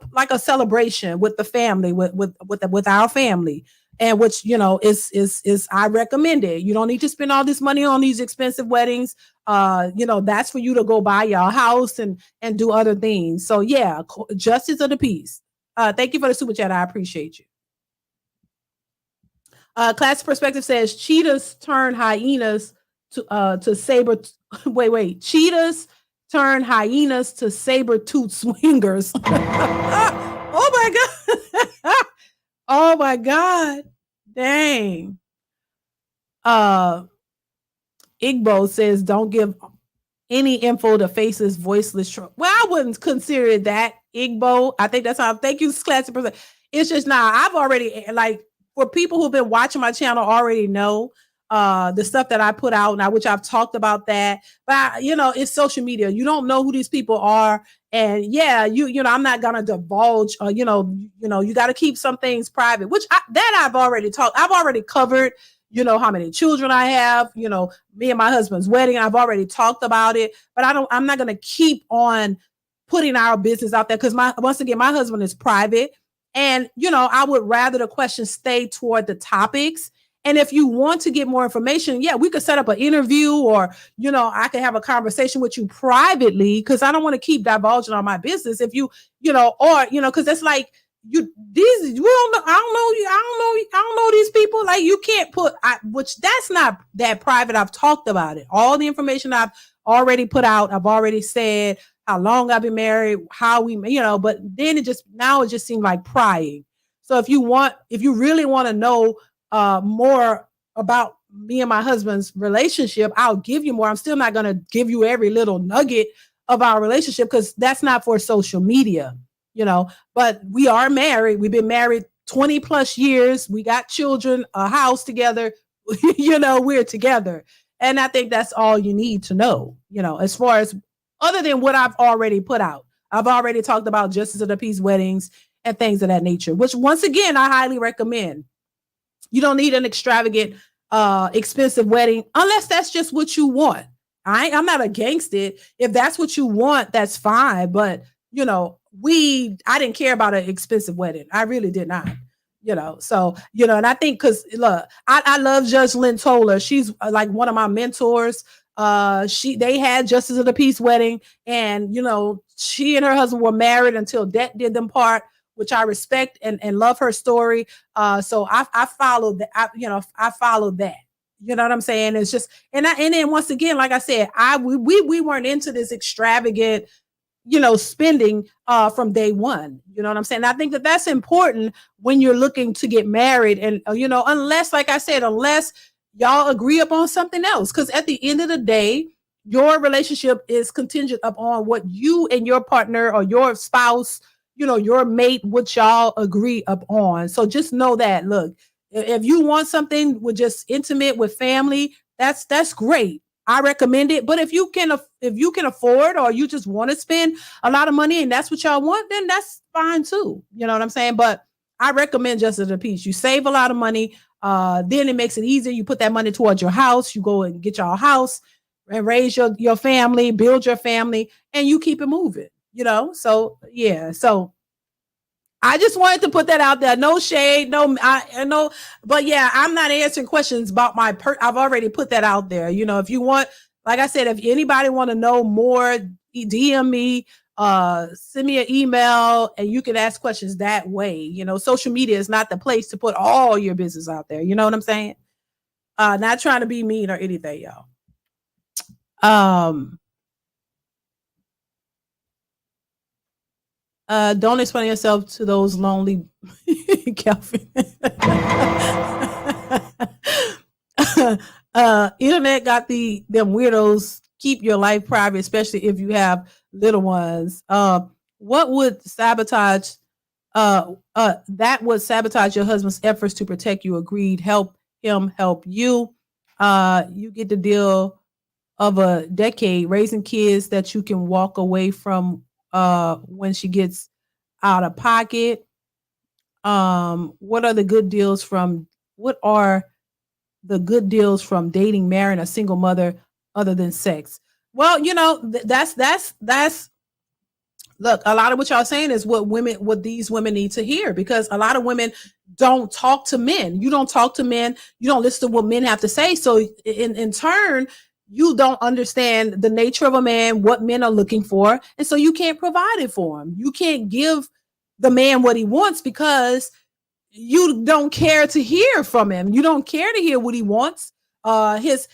like a celebration with the family, with our family, and which is I recommend it. You don't need to spend all this money on these expensive weddings. That's for you to go buy your house and do other things. So yeah, justice of the peace. Thank you for the super chat. I appreciate you. Class Perspective says cheetahs turn hyenas to saber. Wait. Cheetahs turn hyenas to saber-tooth swingers. Oh my God. Oh my God. Dang. Igbo says don't give any info to faces voiceless. Well, I wouldn't consider that, Igbo. I think that's how. Thank you, Classic. It's just I've already, like, for people who've been watching my channel already know the stuff that I put out now, which I've talked about that. But it's social media. You don't know who these people are, and yeah, I'm not gonna divulge. You got to keep some things private, which I've already talked. I've already covered. How many children I have. Me and my husband's wedding. I've already talked about it, but I'm not gonna keep on putting our business out there because once again, my husband is private, and I would rather the questions stay toward the topics. And if you want to get more information, yeah, we could set up an interview or, I could have a conversation with you privately because I don't want to keep divulging on my business. If because it's like I don't know these people. Like you can't which that's not that private. I've talked about it. All the information I've already put out. I've already said how long I've been married, how we, but then it just seemed like prying. So if you really want to know more about me and my husband's relationship, I'll give you more. I'm still not going to give you every little nugget of our relationship because that's not for social media, but we are married. We've been married 20 plus years. We got children, a house together. we're together. And I think that's all you need to know, as far as other than what I've already put out. I've already talked about justice of the peace weddings and things of that nature, which once again, I highly recommend. You don't need an extravagant, expensive wedding unless that's just what you want. I'm not against it. If that's what you want, that's fine. But I didn't care about an expensive wedding. I really did not. So and I think because look, I love Judge Lynn Toller. She's like one of my mentors. They had Justice of the Peace wedding, and she and her husband were married until death did them part, which I respect and love her story. So I followed that. I followed that. You know what I'm saying? It's just and then once again, like I said, we weren't into this extravagant, spending from day one. You know what I'm saying? I think that's important when you're looking to get married, and unless, like I said, unless y'all agree upon something else, because at the end of the day, your relationship is contingent upon what you and your partner or your spouse, your mate, what y'all agree upon. So just know that, look, if you want something with just intimate with family, that's great. I recommend it. But if you can afford, or you just want to spend a lot of money and that's what y'all want, then that's fine too. You know what I'm saying? But I recommend Justice of the Peace. You save a lot of money. Then it makes it easier. You put that money towards your house. You go and get your house and raise your family, build your family, and you keep it moving. So yeah. So I just wanted to put that out there. No shade, I know, but yeah, I'm not answering questions about I've already put that out there. If you want, like I said, if anybody want to know more, DM me, send me an email, and you can ask questions that way. Social media is not the place to put all your business out there. You know what I'm saying? Not trying to be mean or anything, y'all. Don't explain yourself to those lonely Calvin. Internet got them weirdos. Keep your life private, especially if you have little ones. What would sabotage that would sabotage your husband's efforts to protect you? Agreed. Help him help you. You get the deal of a decade raising kids that you can walk away from when she gets out of pocket. What are the good deals from dating, marrying a single mother other than sex? Well, that's look, a lot of what y'all saying is what these women need to hear, because a lot of women don't talk to men. You don't talk to men. You don't listen to what men have to say. So in turn, you don't understand the nature of a man, what men are looking for. And so you can't provide it for him. You can't give the man what he wants because you don't care to hear from him. You don't care to hear what he wants. His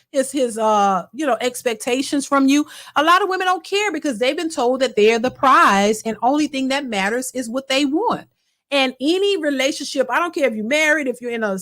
expectations from you. A lot of women don't care because they've been told that they're the prize and only thing that matters is what they want. And any relationship, I don't care if you're married, if you're in a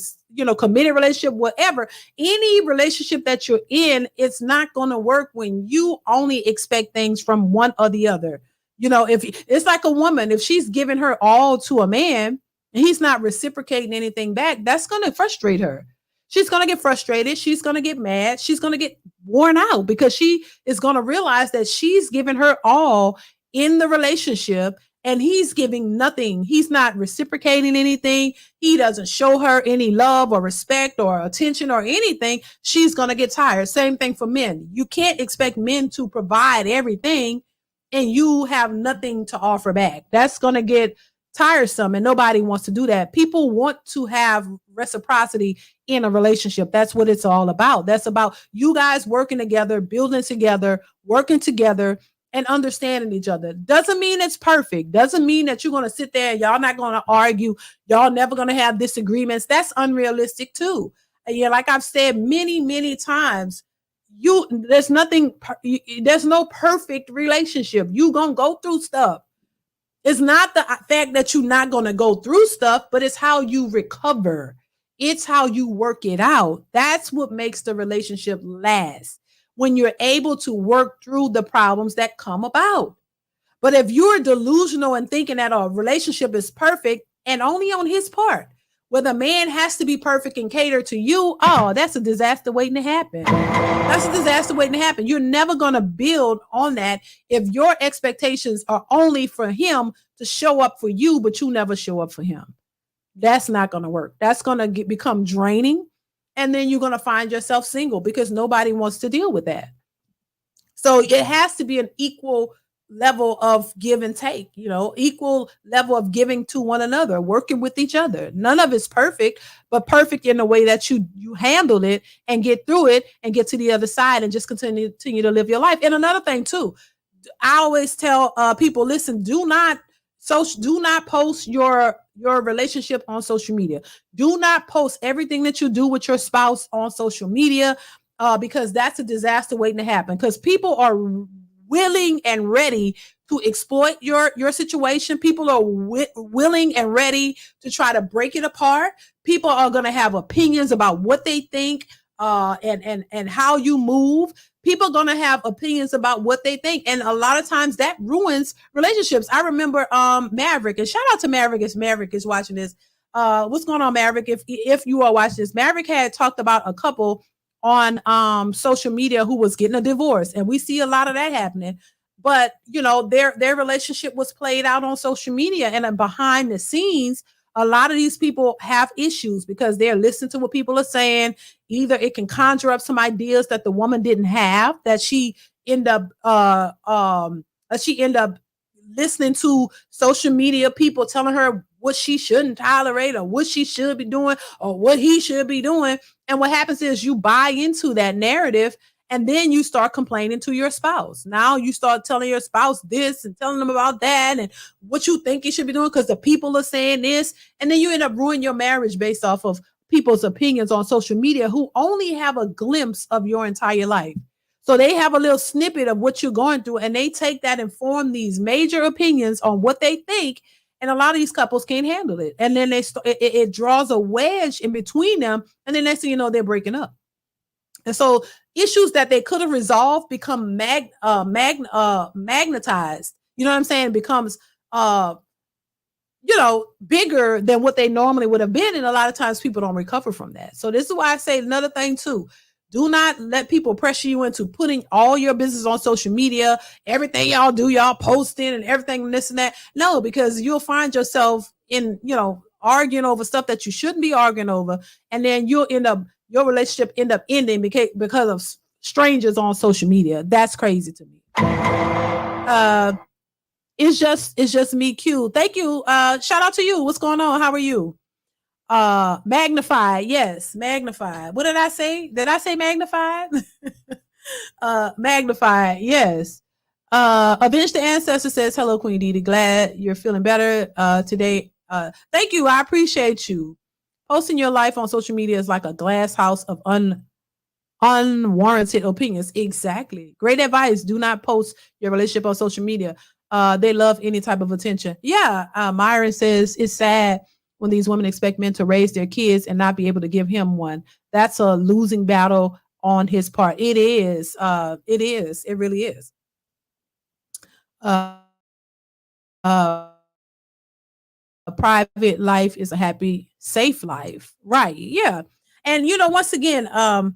committed relationship, whatever, any relationship that you're in, it's not going to work when you only expect things from one or the other. If it's like a woman, if she's giving her all to a man and he's not reciprocating anything back, that's going to frustrate her. She's going to get frustrated. She's going to get mad. She's going to get worn out because she is going to realize that she's given her all in the relationship and he's giving nothing. He's not reciprocating anything. He doesn't show her any love or respect or attention or anything. She's going to get tired. Same thing for men. You can't expect men to provide everything and you have nothing to offer back. That's going to get tiresome and nobody wants to do that. People want to have reciprocity in a relationship. That's what it's all about. That's about you guys working together, building together, working together, and understanding each other. Doesn't mean it's perfect. Doesn't mean that you're going to sit there and y'all not going to argue. Y'all never going to have disagreements. That's unrealistic too. And yeah, like I've said many, many times, there's no perfect relationship. You going to go through stuff. It's not the fact that you're not going to go through stuff, but it's how you recover. It's how you work it out. That's what makes the relationship last. When you're able to work through the problems that come about. But if you're delusional and thinking that a relationship is perfect and only on his part, where the man has to be perfect and cater to you, oh, that's a disaster waiting to happen. That's a disaster waiting to happen. You're never going to build on that if your expectations are only for him to show up for you, but you never show up for him. That's not going to work. That's going to become draining. And then you're going to find yourself single because nobody wants to deal with that. So it has to be an equal level of give and take, equal level of giving to one another, working with each other. None of it's perfect, but perfect in the way that you handle it and get through it and get to the other side and just continue to live your life. And another thing too, I always tell people, listen, do not post your relationship on social media. Do not post everything that you do with your spouse on social media, because that's a disaster waiting to happen, because people are willing and ready to exploit your situation. People are willing and ready to try to break it apart. People are going to have opinions about what they think and how you move. People are going to have opinions about what they think. And a lot of times that ruins relationships. I remember Maverick, and shout out to Maverick if Maverick is watching this. What's going on, Maverick? If you are watching this, Maverick had talked about a couple on social media who was getting a divorce, and we see a lot of that happening. But their relationship was played out on social media, and behind the scenes, a lot of these people have issues because they're listening to what people are saying. Either it can conjure up some ideas that the woman didn't have, that she end up listening to social media people telling her what she shouldn't tolerate or what she should be doing or what he should be doing. And what happens is you buy into that narrative, and then you start complaining to your spouse. Now you start telling your spouse this and telling them about that and what you think you should be doing because the people are saying this. And then you end up ruining your marriage based off of people's opinions on social media who only have a glimpse of your entire life. So they have a little snippet of what you're going through, and they take that and form these major opinions on what they think. And a lot of these couples can't handle it. And then it draws a wedge in between them. And then next thing you know, they're breaking up. And so issues that they could have resolved become magnetized. You know what I'm saying? It becomes, bigger than what they normally would have been. And a lot of times people don't recover from that. So this is why I say another thing too. Do not let people pressure you into putting all your business on social media. Everything y'all do, y'all posting and everything and this and that. No, because you'll find yourself in, arguing over stuff that you shouldn't be arguing over. And then your relationship end up ending because of strangers on social media. That's crazy to me. It's just me, Q. Thank you. Shout out to you. What's going on? How are you? Magnified. Yes, magnified. What did I say? Did I say magnified? Magnified. Yes. Avenge the Ancestor says, hello, Queen DeeDee. Glad you're feeling better today. Thank you. I appreciate you. Posting your life on social media is like a glass house of unwarranted opinions. Exactly. Great advice. Do not post your relationship on social media. They love any type of attention. Yeah. Myron says it's sad when these women expect men to raise their kids and not be able to give him one. That's a losing battle on his part. It is. It is. It really is. A private life is a happy, safe life. Right. Yeah. And, once again, I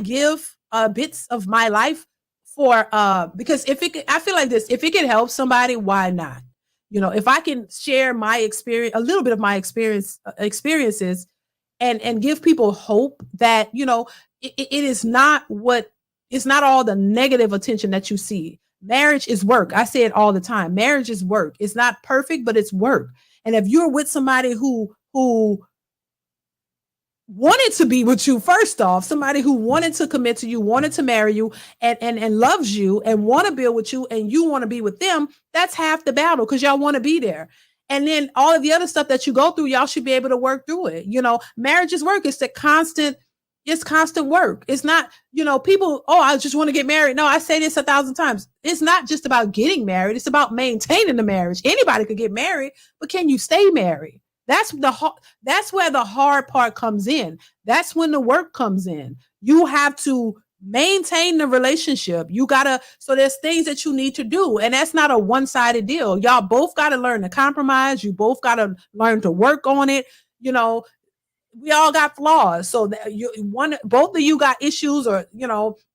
give bits of my life for, because I feel like this, if it can help somebody, why not? If I can share my experience, a little bit of my experiences and give people hope that, it is not it's not all the negative attention that you see. Marriage is work. I say it all the time. Marriage is work. It's not perfect, but it's work. And if you're with somebody who wanted to be with you, first off, somebody who wanted to commit to you, wanted to marry you and loves you and want to build with you and you want to be with them, that's half the battle because y'all want to be there. And then all of the other stuff that you go through, y'all should be able to work through it. Marriage is work. It's constant work. It's not, people, I just want to get married. No, I say this 1,000 times. It's not just about getting married. It's about maintaining the marriage. Anybody could get married, but can you stay married? That's where the hard part comes in. That's when the work comes in. You have to maintain the relationship. So there's things that you need to do. And that's not a one-sided deal. Y'all both got to learn to compromise. You both got to learn to work on it. We all got flaws. So that both of you got issues or,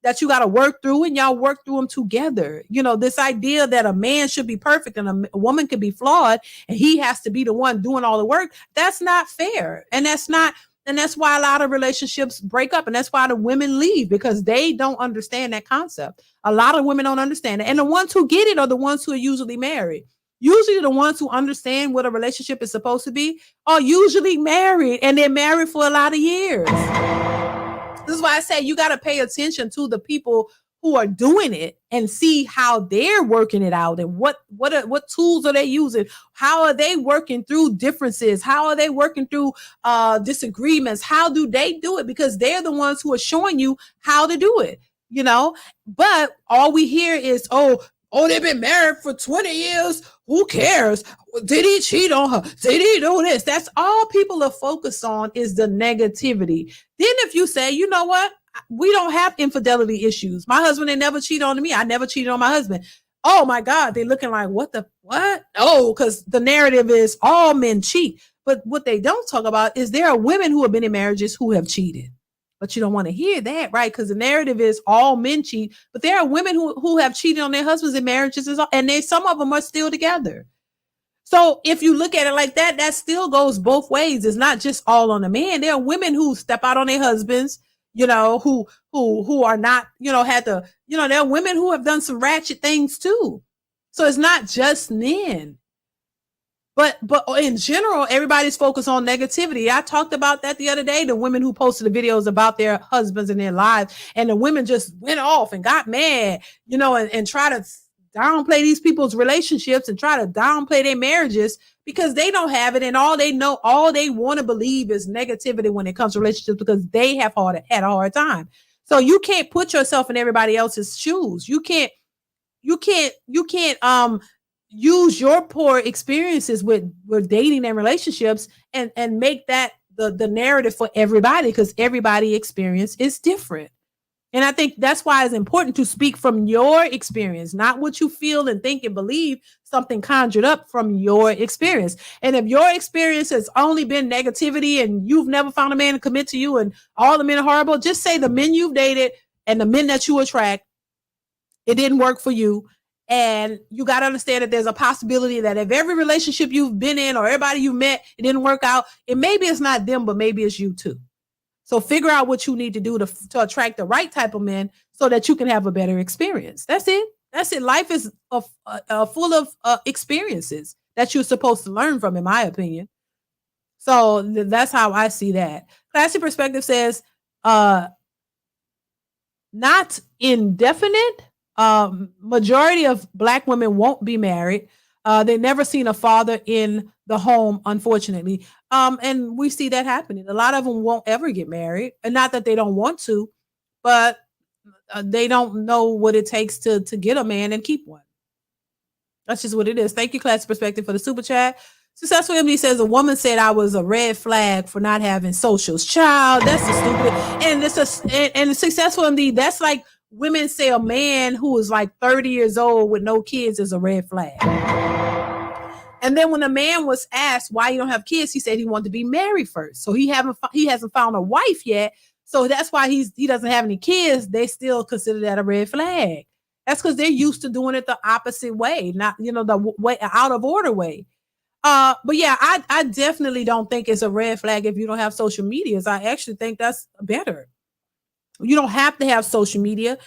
that you got to work through, and y'all work through them together. This idea that a man should be perfect and a woman can be flawed and he has to be the one doing all the work. That's not fair. And that's why a lot of relationships break up. And that's why the women leave, because they don't understand that concept. A lot of women don't understand it. And the ones who get it are the ones who are usually married. Usually the ones who understand what a relationship is supposed to be are usually married, and they're married for a lot of years. This is why I say you got to pay attention to the people who are doing it and see how they're working it out, and what tools are they using? How are they working through differences? How are they working through disagreements? How do they do it? Because they're the ones who are showing you how to do it, But all we hear is, oh, they've been married for 20 years. Who cares? Did he cheat on her? Did he do this? That's all people are focused on, is the negativity. Then if you say, you know what? We don't have infidelity issues. My husband, they never cheated on me. I never cheated on my husband. Oh my God. They're looking like, what? No, because the narrative is all men cheat. But what they don't talk about is there are women who have been in marriages who have cheated. But you don't want to hear that, right? Because the narrative is all men cheat. But there are women who have cheated on their husbands in marriages, and some of them are still together. So if you look at it like that, that still goes both ways. It's not just all on the man. There are women who step out on their husbands, who are not, had to, there are women who have done some ratchet things too. So it's not just men. But in general, everybody's focused on negativity. I talked about that the other day, the women who posted the videos about their husbands and their lives, and the women just went off and got mad, and try to downplay these people's relationships and try to downplay their marriages because they don't have it. And all they want to believe is negativity when it comes to relationships, because they have had a hard time. So you can't put yourself in everybody else's shoes. You can't use your poor experiences with dating and relationships and make that the narrative for everybody, because everybody's experience is different. And I think that's why it's important to speak from your experience, not what you feel and think and believe, something conjured up from your experience. And if your experience has only been negativity and you've never found a man to commit to you and all the men are horrible, just say the men you've dated and the men that you attract, it didn't work for you. And you got to understand that there's a possibility that if every relationship you've been in or everybody you met, it didn't work out, maybe it's not them, but maybe it's you too. So figure out what you need to do to attract the right type of men so that you can have a better experience. That's it. Life is full of experiences that you're supposed to learn from, in my opinion. So that's how I see that. Classy Perspective says, not indefinite. Majority of Black women won't be married. They've never seen a father in the home, unfortunately. And we see that happening. A lot of them won't ever get married, and not that they don't want to, but they don't know what it takes to get a man and keep one. That's just what it is. Thank you, Class Perspective, for the super chat. Successful MD says, a woman said I was a red flag for not having socials. Child, that's the stupid. And the Successful MD, that's like women say a man who is like 30 years old with no kids is a red flag. And then when a man was asked why you don't have kids, he said he wanted to be married first. So he hasn't found a wife yet. So that's why he doesn't have any kids. They still consider that a red flag. That's because they're used to doing it the opposite way, not, the way out of order way. But yeah, I definitely don't think it's a red flag if you don't have social media. I actually think that's better. You don't have to have social media.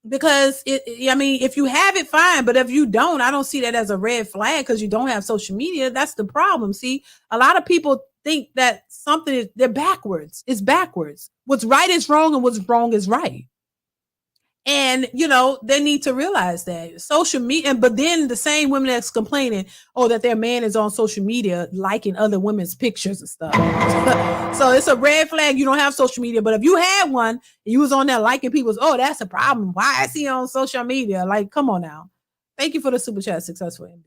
Because if you have it, fine. But if you don't, I don't see that as a red flag because you don't have social media. That's the problem. See, a lot of people think that they're backwards. It's backwards. What's right is wrong and what's wrong is right. And, they need to realize that social media, but then the same women that's complaining, that their man is on social media, liking other women's pictures and stuff. So it's a red flag. You don't have social media, but if you had one and you was on there liking people's, that's a problem. Why is he on social media? Like, come on now. Thank you for the super chat, Successful MD.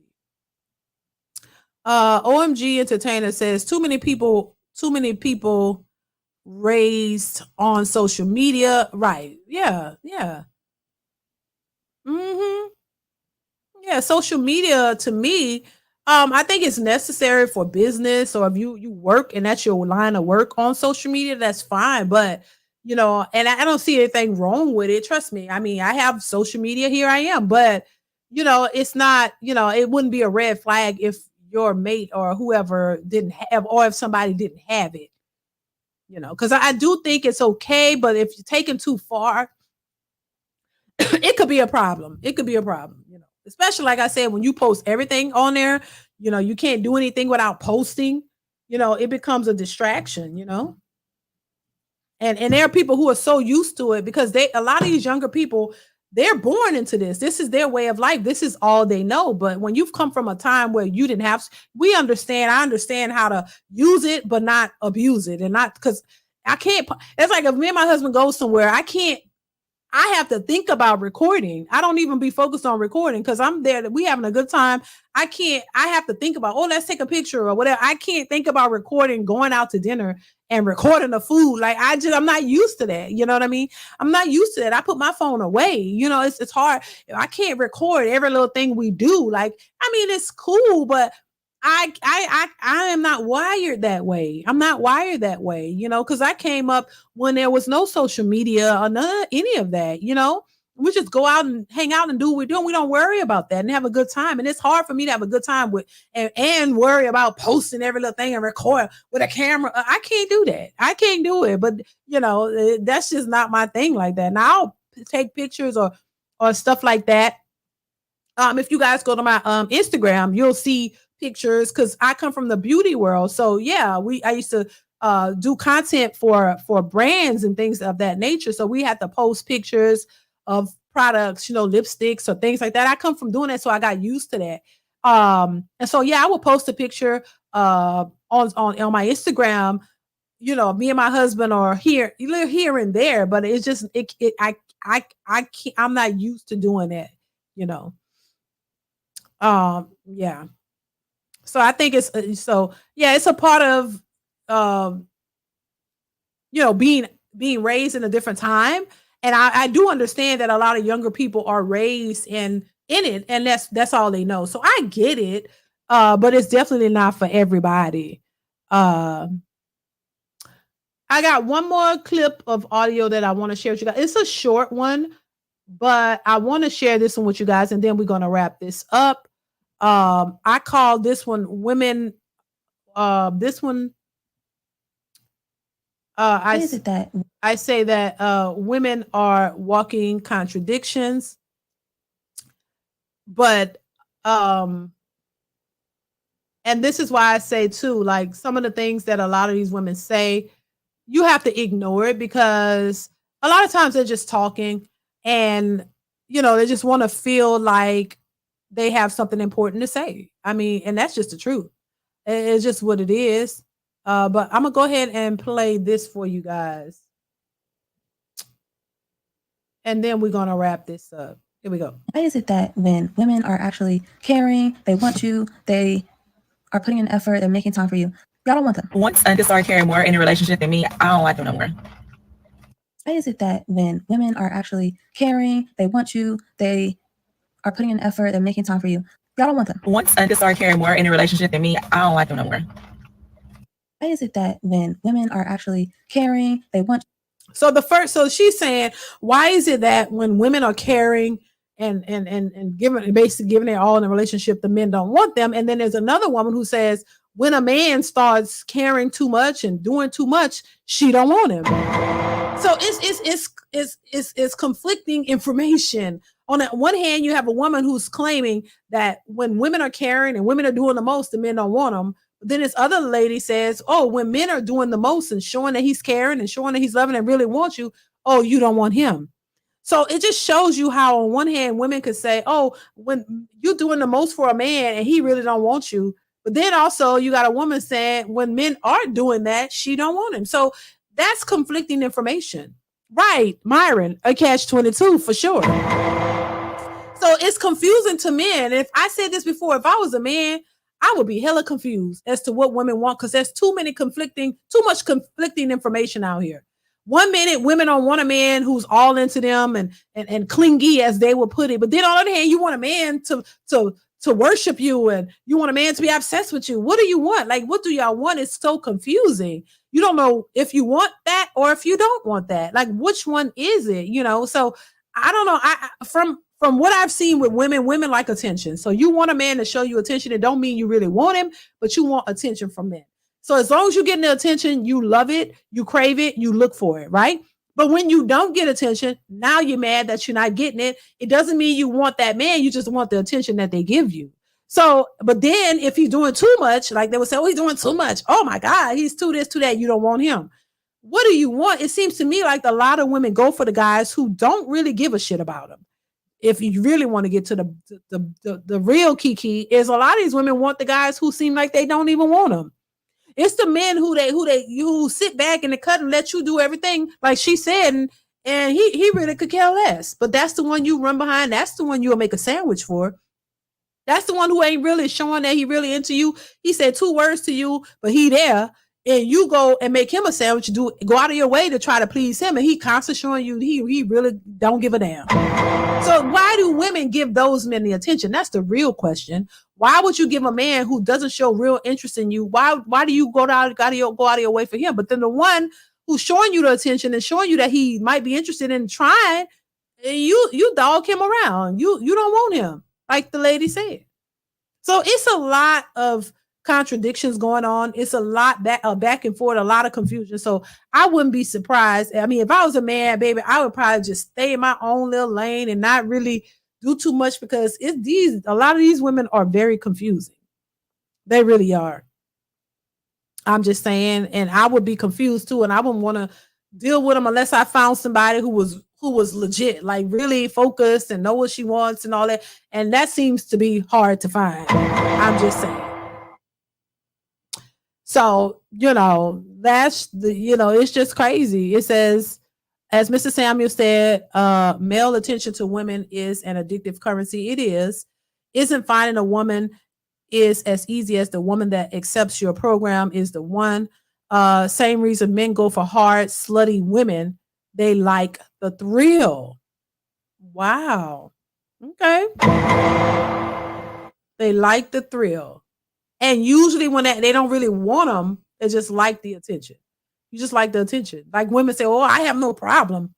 OMG Entertainer says too many people raised on social media, right? Yeah, yeah. Mm-hmm. Yeah, social media to me, I think it's necessary for business, or if you work and that's your line of work on social media, that's fine. But and I don't see anything wrong with it. Trust me. I mean, I have social media. Here I am, but it's not. It wouldn't be a red flag if your mate or whoever didn't have, or if somebody didn't have it. Because I do think it's okay, but if you're taking too far, it could be a problem. It could be a problem, especially like I said, when you post everything on there, you can't do anything without posting, it becomes a distraction, and there are people who are so used to it because a lot of these younger people, they're born into this. This is their way of life. This is all they know. But when you've come from a time where you didn't have, I understand how to use it, but not abuse it. And not because I can't, it's like if me and my husband go somewhere, I have to think about recording. I don't even be focused on recording because I'm there. We having a good time. I have to think about, let's take a picture or whatever. I can't think about recording, going out to dinner and recording the food. Like I'm not used to that. You know what I mean? I'm not used to that. I put my phone away. It's hard. I can't record every little thing we do. Like, I mean, it's cool, but I am not wired that way. I'm not wired that way, because I came up when there was no social media or none, any of that, we just go out and hang out and do what we're doing. We don't worry about that and have a good time. And it's hard for me to have a good time with and worry about posting every little thing and record with a camera. I can't do that. I can't do it. But that's just not my thing like that. Now I'll take pictures or stuff like that. If you guys go to my Instagram, you'll see pictures because I come from the beauty world. So yeah, I used to do content for brands and things of that nature. So we had to post pictures of products, lipsticks or things like that. I come from doing that, so I got used to that. And so yeah, I will post a picture on my Instagram. Me and my husband are here and there, but it's just I can't. I'm not used to doing that. Yeah. So I think it's it's a part of being raised in a different time, and I do understand that a lot of younger people are raised in it, and that's all they know. So I get it, but it's definitely not for everybody. I got one more clip of audio that I want to share with you guys. It's a short one, but I want to share this one with you guys, and then we're gonna wrap this up. I call this one women. This one, I say that women are walking contradictions, but and this is why I say too, like some of the things that a lot of these women say, you have to ignore it because a lot of times they're just talking and they just want to feel like they have something important to say. I mean, and that's just the truth. It's just what it is. But I'm gonna go ahead and play this for you guys. And then we're gonna wrap this up. Here we go. Why is it that when women are actually caring, they want you, they are putting in effort, they're making time for you, y'all don't want them? Once I start caring more in a relationship than me, I don't like them no more. Why is it that when women are actually caring, they want you, they are putting in effort, they're making time for you, y'all don't want them? Once I start caring more in a relationship than me, I don't like them no more. Why is it that when women are actually caring, they want? So she's saying, why is it that when women are caring and basically giving their all in a relationship, the men don't want them? And then there's another woman who says, when a man starts caring too much and doing too much, she don't want him. So it's conflicting information. On the one hand, you have a woman who's claiming that when women are caring and women are doing the most, the men don't want them. But then this other lady says, oh, when men are doing the most and showing that he's caring and showing that he's loving and really wants you, oh, you don't want him. So it just shows you how on one hand, women could say, oh, when you're doing the most for a man and he really don't want you. But then also you got a woman saying when men are doing that, she don't want him. So that's conflicting information. Right, Myron, a catch-22 for sure. So it's confusing to men. If I said this before, if I was a man, I would be hella confused as to what women want because there's too much conflicting information out here. 1 minute, women don't want a man who's all into them and clingy, as they would put it. But then on the other hand, you want a man to worship you, and you want a man to be obsessed with you. What do you want? Like, what do y'all want? It's so confusing. You don't know if you want that or if you don't want that. Like, which one is it? So I don't know. From what I've seen with women like attention. So you want a man to show you attention. It don't mean you really want him, but you want attention from men. So as long as you're getting the attention, you love it, you crave it, you look for it, right? But when you don't get attention, now you're mad that you're not getting it. It doesn't mean you want that man. You just want the attention that they give you. So, but then if he's doing too much, like they would say, oh, he's doing too much. Oh my God, he's too this, too that. You don't want him. What do you want? It seems to me like a lot of women go for the guys who don't really give a shit about them. If you really want to get to the real key is a lot of these women want the guys who seem like they don't even want them. It's the men who sit back in the cut and let you do everything, like she said, and he really could care less. But that's the one you run behind. That's the one you'll make a sandwich for. That's the one who ain't really showing that he really into you. He said 2 words to you, but he there, and you go and make him a sandwich. Go out of your way to try to please him, and he constantly showing you he really don't give a damn. So why do women give those men the attention? That's the real question. Why would you give a man who doesn't show real interest in you? Why do you go out of your way for him? But then the one who's showing you the attention and showing you that he might be interested in trying, you dog him around. You don't want him, like the lady said. So it's a lot of contradictions going on. It's a lot back and forth, a lot of confusion. So I wouldn't be surprised. I mean, if I was a man, baby, I would probably just stay in my own little lane and not really do too much, because a lot of these women are very confusing. They really are. I'm just saying, and I would be confused too, and I wouldn't want to deal with them unless I found somebody who was legit, like really focused and know what she wants and all that. And that seems to be hard to find. I'm just saying. So, that's it's just crazy. It says, as Mr. Samuel said, male attention to women is an addictive currency. It is. Isn't finding a woman is as easy as the woman that accepts your program is the one. Same reason men go for hard, slutty women. They like the thrill. Wow. Okay. They like the thrill. And usually when they don't really want them, they just like the attention. You just like the attention. Like women say, oh, I have no problem.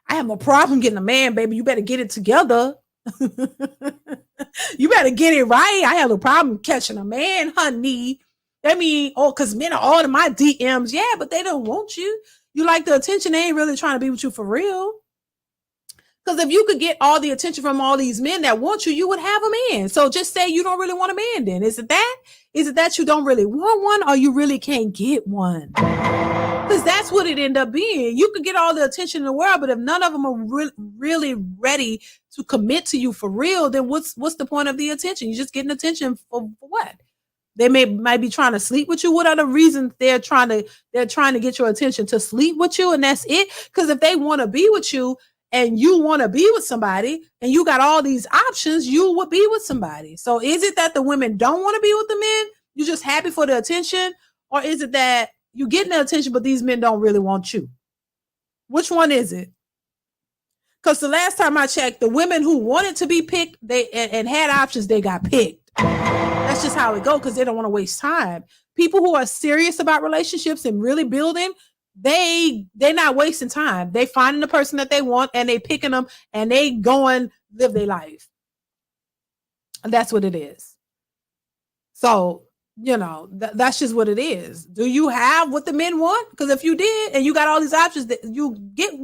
I have no problem getting a man, baby. You better get it together. You better get it right. I have no problem catching a man, honey. I mean, because men are all in my DMs. Yeah, but they don't want you. You like the attention. They ain't really trying to be with you for real. Because if you could get all the attention from all these men that want you, you would have a man. So just say you don't really want a man then. Is it that? Is it that you don't really want one, or you really can't get one? Because that's what it ended up being. You could get all the attention in the world, but if none of them are really ready to commit to you for real, then what's the point of the attention? You're just getting attention for what? They might be trying to sleep with you. What are the reasons they're trying to get your attention? To sleep with you, and that's it? Because if they want to be with you and you want to be with somebody and you got all these options, you would be with somebody. So is it that the women don't want to be with the men? You're just happy for the attention? Or is it that you're getting the attention, but these men don't really want you? Which one is it? Because the last time I checked, the women who wanted to be picked, and had options, they got picked. That's just how it goes, because they don't want to waste time. People who are serious about relationships and really building, they're not wasting time. They finding the person that they want and they picking them and they go and live their life. And that's what it is. So, that's just what it is. Do you have what the men want? Because if you did and you got all these options that you get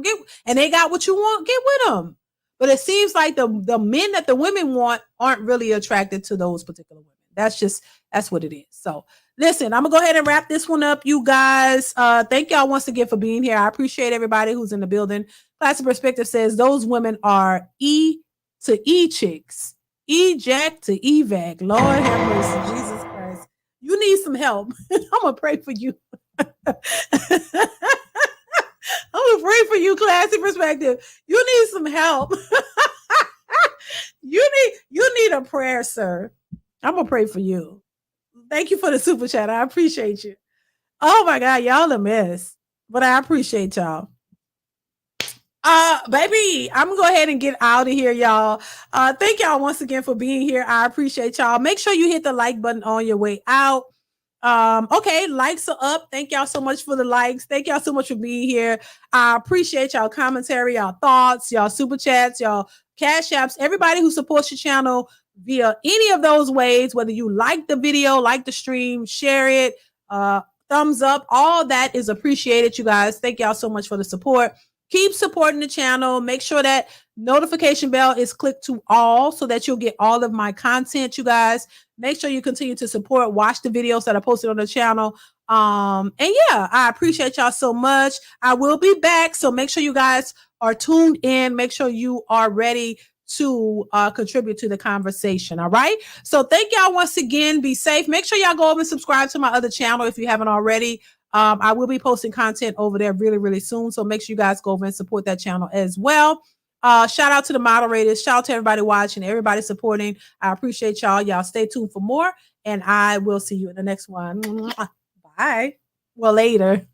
and they got what you want, get with them. But it seems like the men that the women want aren't really attracted to those particular women. That's what it is. So listen, I'm gonna go ahead and wrap this one up, you guys. Thank y'all once again for being here. I appreciate everybody who's in the building. Classic Perspective says those women are E to E chicks, E-Jack to evac. Lord have mercy, Jesus Christ. You need some help. I'm gonna pray for you. I'm gonna pray for you, Classic Perspective. You need some help. You need a prayer, sir. I'm gonna pray for you. Thank you for the super chat. I appreciate you. Oh my God, y'all a mess. But I appreciate y'all. Baby, I'm gonna go ahead and get out of here, y'all. Thank y'all once again for being here. I appreciate y'all. Make sure you hit the like button on your way out. Okay, likes are up. Thank y'all so much for the likes. Thank y'all so much for being here. I appreciate y'all commentary, y'all thoughts, y'all super chats, y'all cash apps, everybody who supports your channel via any of those ways, whether you like the video, like the stream, share it, thumbs up, all that is appreciated, you guys. Thank y'all so much for the support. Keep supporting the channel. Make sure that notification bell is clicked to all so that you'll get all of my content, you guys. Make sure you continue to support, watch the videos that are posted on the channel. And yeah, I appreciate y'all so much. I will be back. So make sure you guys are tuned in. Make sure you are ready to contribute to the conversation. All right. So thank y'all once again. Be safe. Make sure y'all go over and subscribe to my other channel if you haven't already. I will be posting content over there really, really soon. So make sure you guys go over and support that channel as well. Shout out to the moderators. Shout out to everybody watching, everybody supporting. I appreciate y'all. Y'all stay tuned for more. And I will see you in the next one. Bye. Well, later.